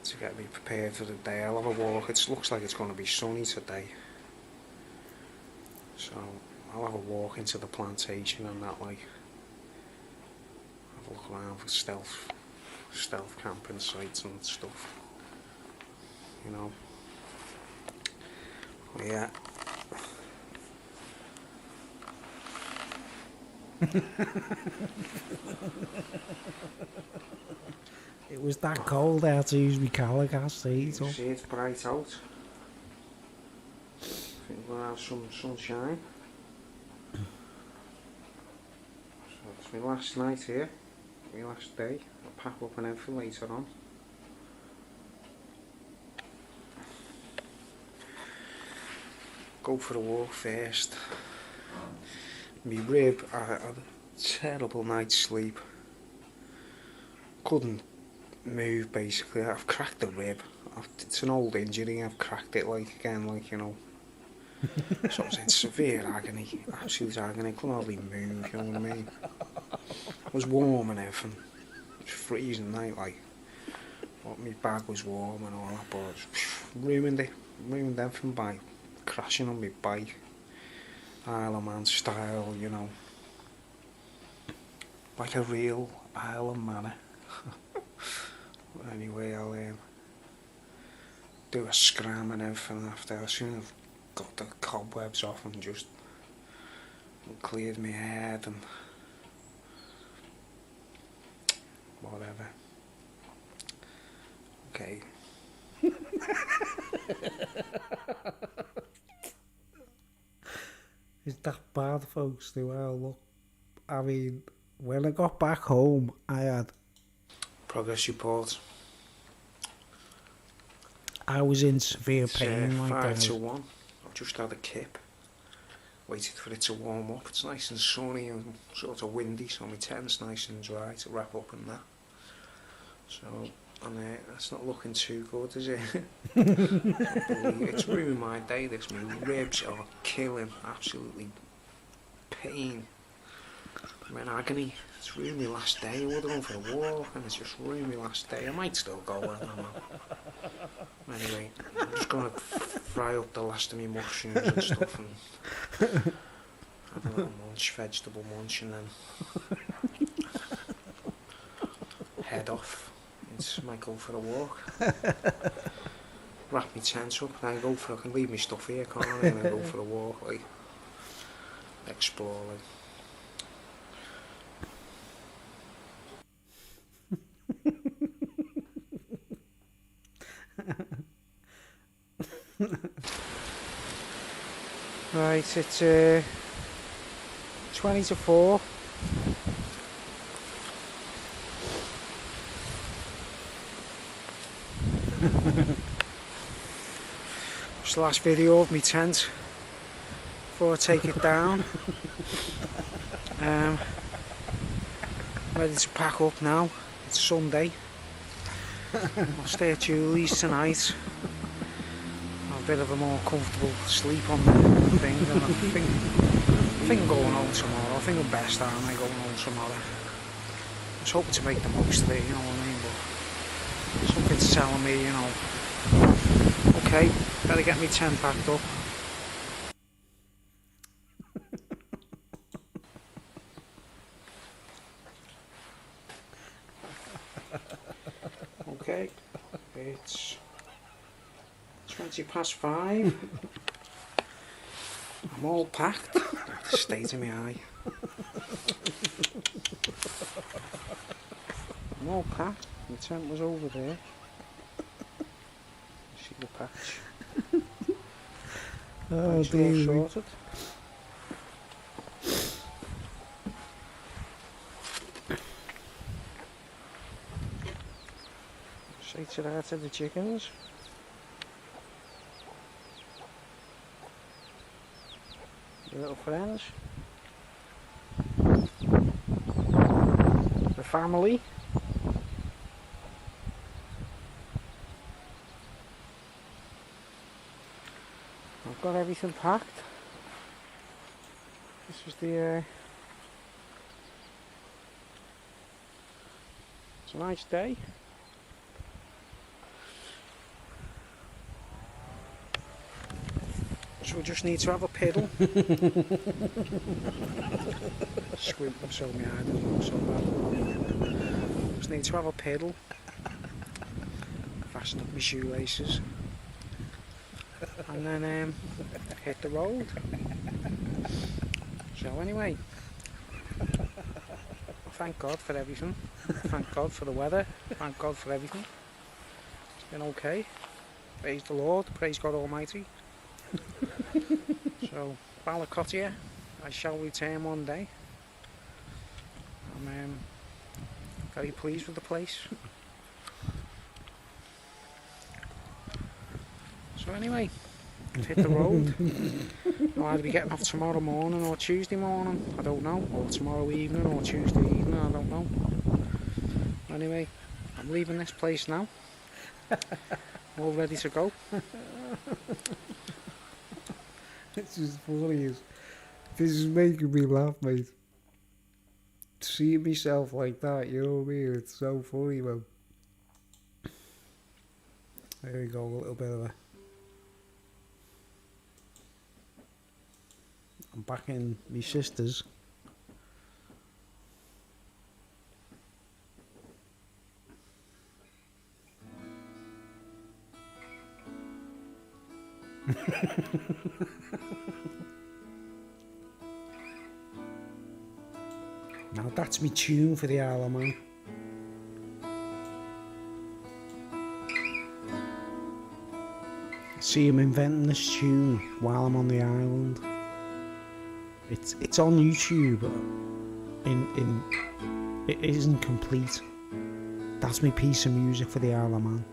to get me prepared for the day. I'll have a walk. It looks like it's going to be sunny today. So I'll have a walk into the plantation and that, like, have a look around for stealth camping sites and stuff. You know. Yeah. It was that cold I had to use my Calagas to heat up. See, it's bright out. I think we'll have some sunshine. So it's my last night here, my last day. I'll pack up and everything later on. Go for a walk first. My rib, I had a terrible night's sleep. Couldn't move basically. I've cracked the rib. It's an old injury. I've cracked it again, you know. So I was in severe agony, absolute agony. Couldn't hardly move, you know what I mean? It was warm and everything. It was freezing night, like. But my bag was warm and all that, but ruined it. Ruined everything by crashing on my bike. Isle of Man style, you know. Like a real Isle of Man. Anyway, I'll do a scram and everything after. As soon as I've got the cobwebs off and just cleared my head and whatever. Okay. Is that bad, folks? Do I look? I mean, when I got back home, I had. Progress report. I was in severe It's pain, like 5 that. to 1. I've just had a kip. Waited for it to warm up. It's nice and sunny and sort of windy, so my tent's nice and dry to wrap up in that. So, and that's not looking too good, is it? It's ruined my day, this. My ribs are killing, absolutely pain. I'm in agony. It's ruined my last day. I would have gone for a walk and it's just ruined my last day. I might still go, I don't know. Anyway, I'm just going to fry up the last of my mushrooms and stuff and have a little munch, vegetable munch, and then head off. Might go for a walk. Wrap my tent up and then I can leave my stuff here, can't I? And then go for a walk, like, explore, like. Right, it's 20 to 4. It's the last video of my tent before I take it down. ready to pack up now. It's Sunday. I'll stay at Julie's tonight. Have a bit of a more comfortable sleep on the thing. And I think I'm going home tomorrow. I think I'm best, aren't I, going home tomorrow? I was hoping to make the most of it, you know what I mean? But something's telling me, you know, okay, better get me 10 packed up. Okay, it's 5:20. I'm all packed. The state of my eye. I'm all packed. My tent was over there. See the patch. Oh, It's all sorted. Say to that to the chickens. Your little friends. The family. I've got everything packed. This is the it's a nice day. So we just need to have a pedal. Squinting so my eye doesn't look so bad. Just need to have a pedal. Fasten up my shoelaces. And then hit the road. So anyway, thank God for everything. Thank God for the weather. Thank God for everything. It's been okay. Praise the Lord. Praise God Almighty. So, Balakotia, I shall return one day. I'm very pleased with the place. So anyway, I've hit the road. I'll either be getting off tomorrow morning or Tuesday morning, I don't know, or tomorrow evening or Tuesday evening, I don't know. Anyway, I'm leaving this place now. All ready to go. It's just funny. This is making me laugh, mate. Seeing myself like that, you know what I mean? It's so funny, man. There we go, a little bit of a... I'm back in my sister's. Now that's me tune for the Isle of Man. See him inventing this tune while I'm on the island. It's on YouTube, but it isn't complete. That's my piece of music for the Isle of Man.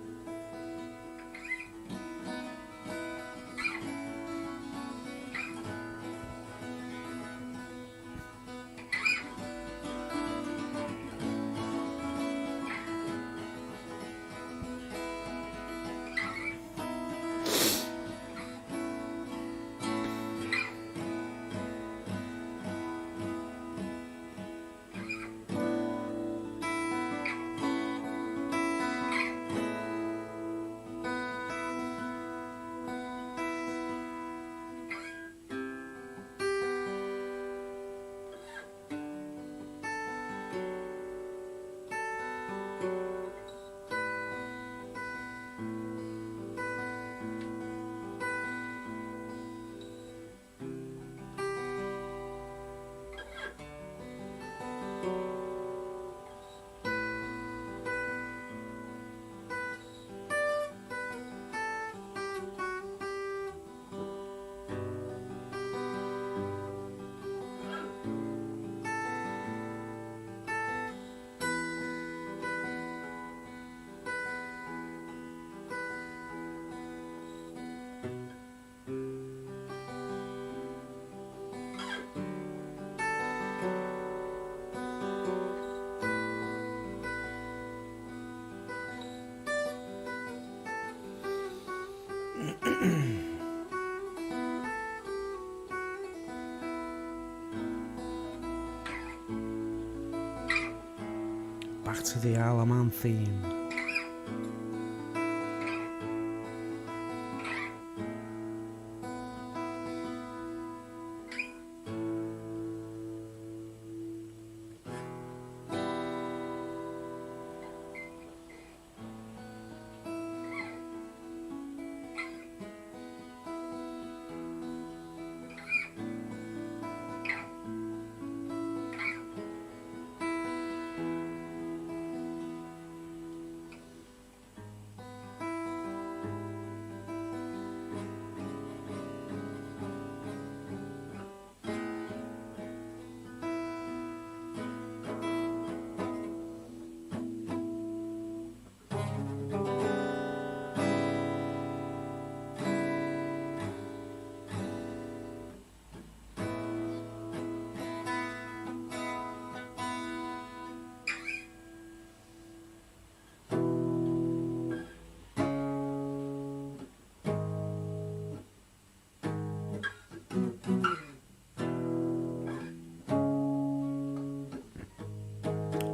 back to the Isle of Man theme.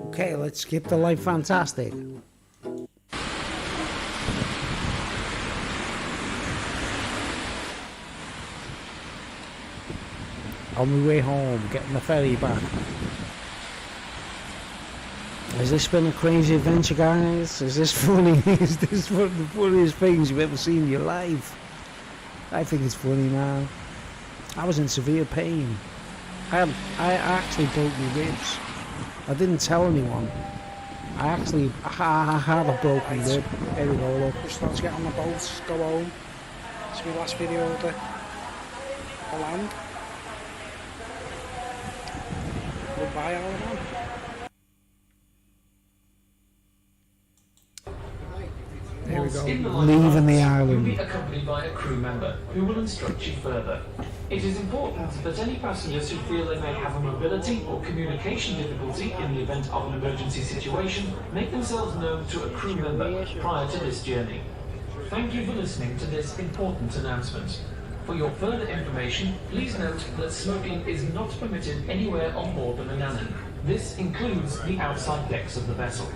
Okay, let's skip the Life Fantastic. On my way home, getting the ferry back. Has this been a crazy adventure, guys? Is this funny? Is this one of the funniest things you've ever seen in your life? I think it's funny, man. I was in severe pain. I actually broke my ribs. I didn't tell anyone. I had a broken rib. Here we go, look. Just about to get on the boat, go home. It's my last video of the land. Goodbye, Isle of Man. There we go. In the Leaving the You'll island. be accompanied by a crew member who will instruct you further. It is important that any passengers who feel they may have a mobility or communication difficulty in the event of an emergency situation make themselves known to a crew member prior to this journey. Thank you for listening to this important announcement. For your further information, please note that smoking is not permitted anywhere on board the Manannan. This includes the outside decks of the vessel.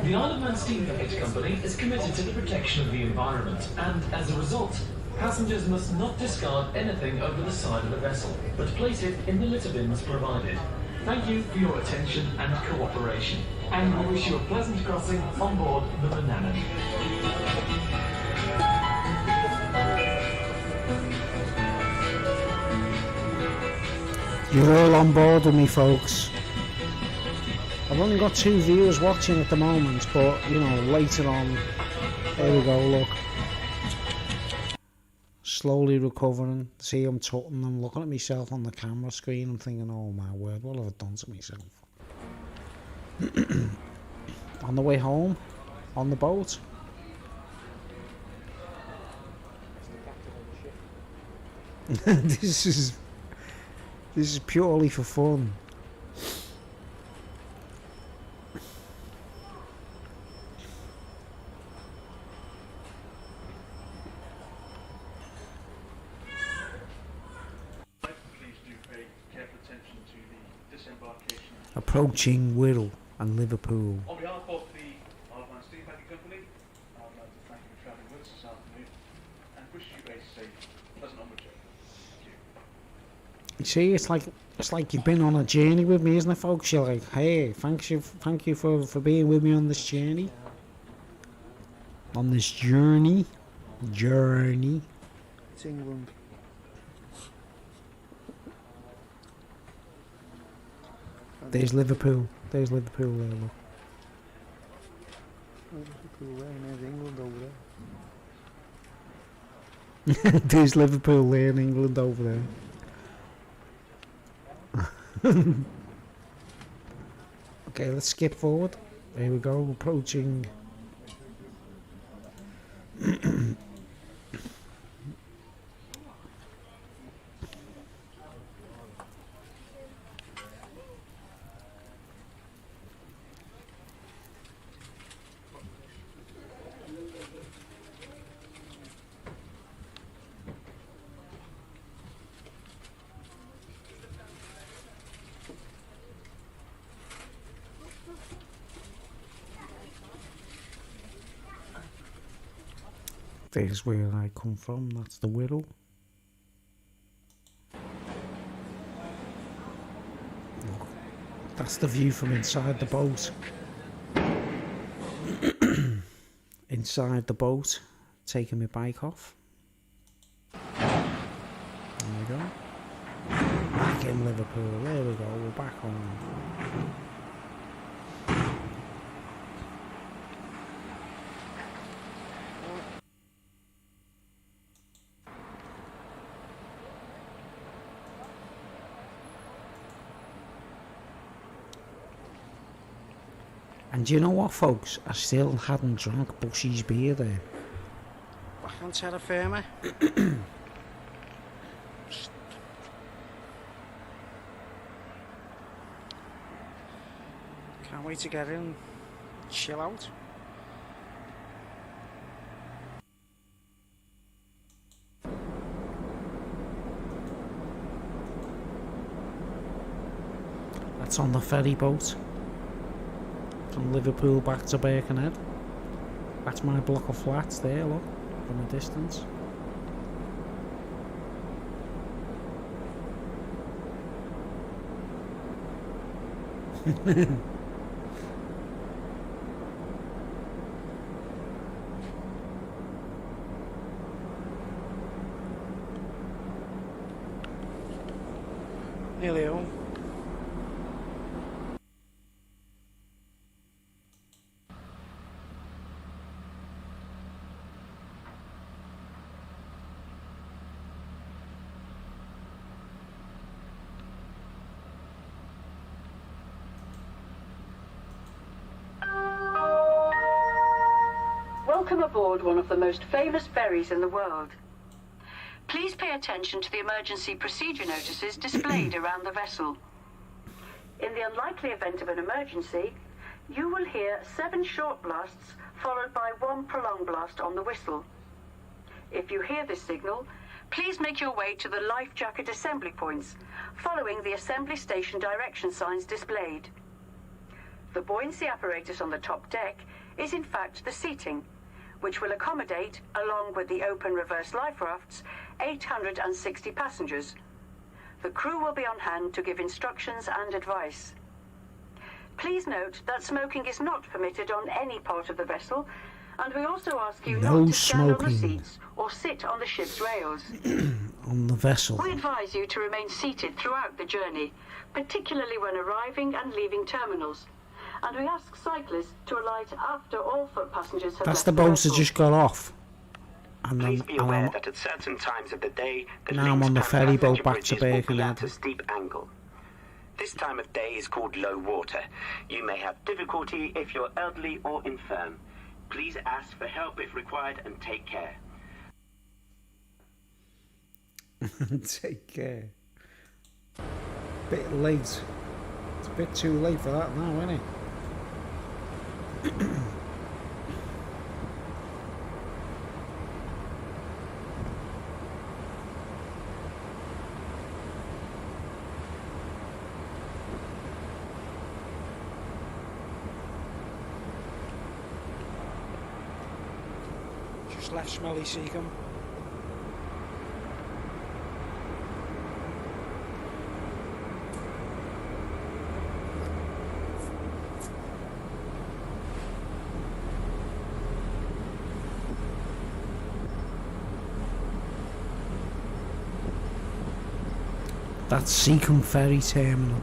The Isle of Man Steam Packet Company is committed to the protection of the environment, and as a result, passengers must not discard anything over the side of the vessel, but place it in the litter bins provided. Thank you for your attention and cooperation, and we wish you a pleasant crossing on board the Manannan. You're all on board with me, folks. I've only got 2 viewers watching at the moment, but, you know, later on... There we go, look. Slowly recovering. See, I'm tutting, I'm looking at myself on the camera screen, I'm thinking, oh my word, what have I done to myself? On the way home, on the boat. This is purely for fun. Please do pay careful attention to the disembarkation. Approaching Wirral and Liverpool. On behalf of the Isle of Man Steam Packet Company, I would like to thank you for travelling with us this afternoon and wish you a safe, pleasant onward journey. Thank you. You see, it's like you've been on a journey with me, isn't it, folks? You're like, hey, thank you for being with me on this journey. On this journey. It's England. There's Liverpool. There's Liverpool there, look. Liverpool there, and there's England over there. There's Liverpool there in England over there. Okay, let's skip forward. Here we go, approaching. There's where I come from, that's the Whittle. Look, that's the view from inside the boat. Inside the boat, taking my bike off. There we go. Back in Liverpool, there we go, we're back home. And you know what, folks? I still hadn't drunk Bushy's beer there. Back on terra firma. Can't wait to get in and chill out. That's on the ferry boat. From Liverpool back to Birkenhead. That's my block of flats there, look, from a distance. Nearly home. Welcome aboard one of the most famous ferries in the world. Please pay attention to the emergency procedure notices displayed around the vessel. In the unlikely event of an emergency, you will hear 7 short blasts followed by 1 prolonged blast on the whistle. If you hear this signal, please make your way to the life jacket assembly points, following the assembly station direction signs displayed. The buoyancy apparatus on the top deck is in fact the seating, which will accommodate, along with the open reverse life rafts, 860 passengers. The crew will be on hand to give instructions and advice. Please note that smoking is not permitted on any part of the vessel, and we also ask you No not to stand on the smoking. seats or sit on the ship's rails. On the vessel. We advise you to remain seated throughout the journey, particularly when arriving and leaving terminals. And we ask cyclists to alight after all foot passengers have That's left the boat that vessel. just got off. And then, Please be and aware I'm, that at certain times of the day, the Now I'm on the ferry boat back to bridges will be Birkenhead. at a steep angle. This time of day is called low water. You may have difficulty if you're elderly or infirm. Please ask for help if required and take care. take care. Bit late. It's a bit too late for that now, isn't it? Just left Smelly Seacombe. That's Seacombe Ferry Terminal.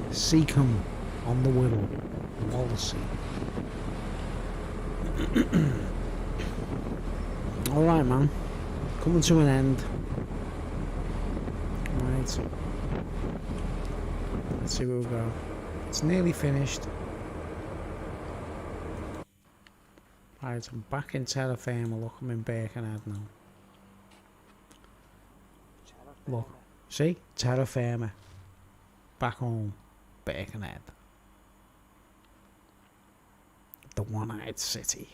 Seacombe on the Whittle, Wallasey. Alright, man. Coming to an end. Right. Let's see where we go. It's nearly finished. Right, I'm back in terra firma. Look, I'm in Birkenhead now. Look. See? Terra firma. Back home. Birkenhead. The one-eyed city.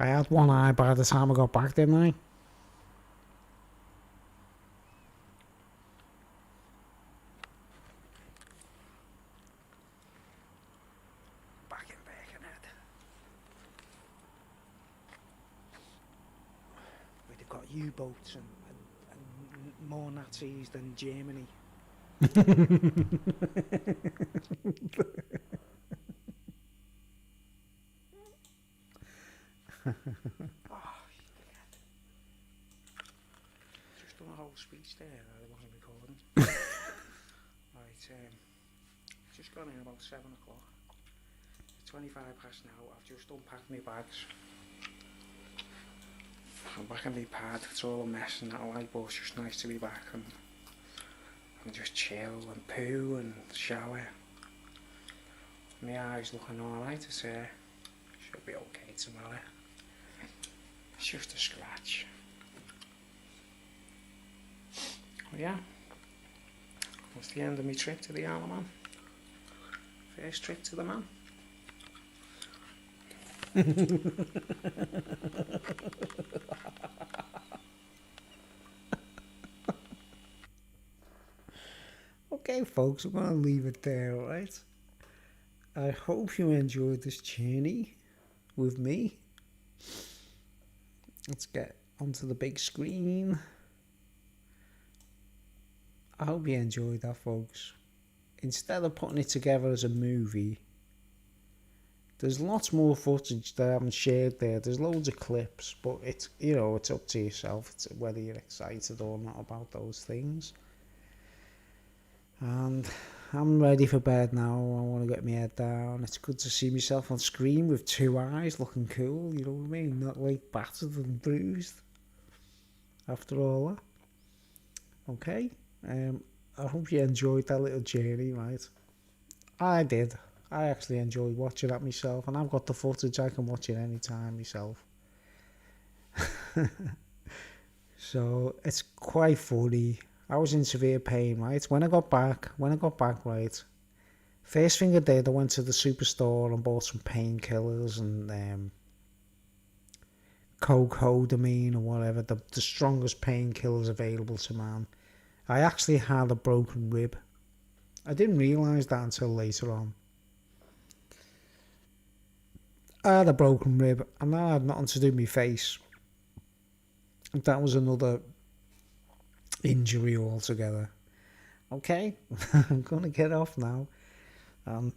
I had one eye by the time I got back, didn't I? Back in Birkenhead. U-boats and more Nazis than Germany. Just done a whole speech there that I wasn't recording. Right, just gone in about 7 o'clock. It's 25 past now. I've just unpacked my bags. I'm back in my pad. It's all a mess and that, like, but it's just nice to be back and just chill and poo and shower. My eyes looking alright, I say. Should be okay tomorrow. It's just a scratch. Well, yeah. That's the end of my trip to the Isle of Man. First trip to the man. Okay, folks, I'm going to leave it there, alright? I hope you enjoyed this journey with me. Let's get onto the big screen. I hope you enjoyed that, folks. Instead of putting it together as a movie, there's lots more footage that I haven't shared there. There's loads of clips, but it's, you know, it's up to yourself. It's whether you're excited or not about those things. And I'm ready for bed now. I want to get my head down. It's good to see myself on screen with 2 eyes looking cool, you know what I mean? Not like battered and bruised after all that. Okay, I hope you enjoyed that little journey, right? I did. I actually enjoyed watching that myself, and I've got the footage. I can watch it anytime myself. So it's quite funny. I was in severe pain, right? When I got back, right, first thing I did, I went to the superstore and bought some painkillers and cocodamine or whatever, the strongest painkillers available to man. I actually had a broken rib. I didn't realise that until later on. I had a broken rib, and that had nothing to do with my face. That was another injury altogether. Okay, I'm going to get off now. And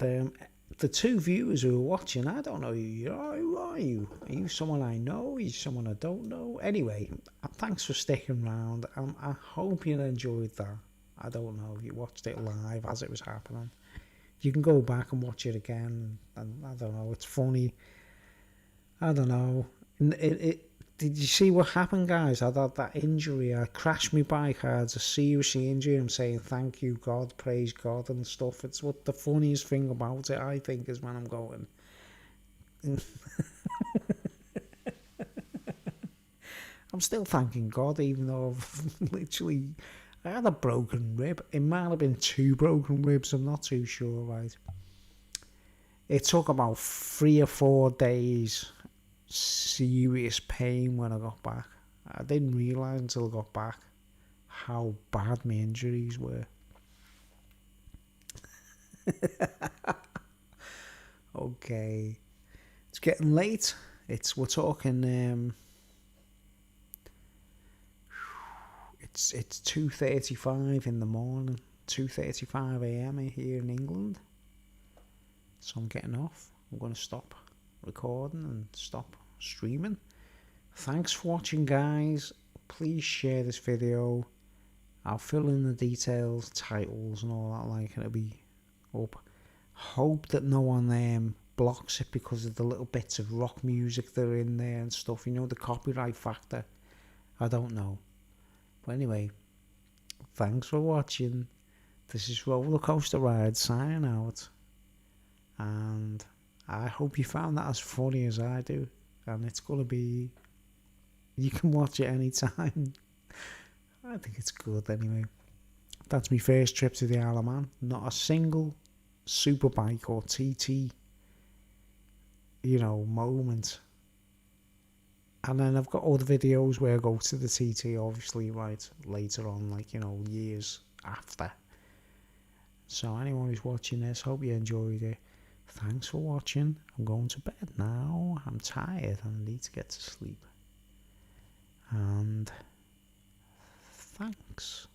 the 2 viewers who are watching, I don't know who you are. Who are you? Are you someone I know? Are you someone I don't know? Anyway, thanks for sticking around. I hope you enjoyed that. I don't know if you watched it live as it was happening. You can go back and watch it again. And I don't know, it's funny. I don't know. Did you see what happened, guys? I had that injury. I crashed my bike. I had a serious injury. I'm saying thank you, God, praise God and stuff. It's what the funniest thing about it, I think, is when I'm going. I'm still thanking God, even though I've literally... I had a broken rib. It might have been 2 broken ribs. I'm not too sure, right? It took about 3 or 4 days... serious pain when I got back. I didn't realise until I got back how bad my injuries were. Okay, it's getting late. We're talking it's 2:35 in the morning, 2:35 a.m. here in England. So I'm getting off. I'm going to stop recording and stop streaming. Thanks for watching, guys. Please share this video. I'll fill in the details, titles and all that, like, it'll be up. Hope that no one blocks it because of the little bits of rock music that are in there and stuff, you know, the copyright factor. I don't know, but anyway, thanks for watching. This is Roller Coaster Ride signing out, and I hope you found that as funny as I do. And it's going to be... You can watch it anytime. I think it's good anyway. That's my first trip to the Isle of Man. Not a single superbike or TT, you know, moment. And then I've got other videos where I go to the TT, obviously, right, later on, like, you know, years after. So anyone who's watching this, hope you enjoyed it. Thanks for watching. I'm going to bed now. I'm tired and I need to get to sleep. And links.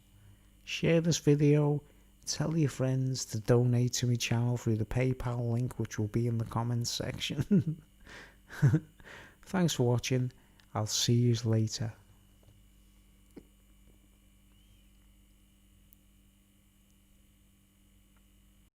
Share this video. Tell your friends to donate to my channel through the PayPal link, which will be in the comments section. Thanks for watching. I'll see you later.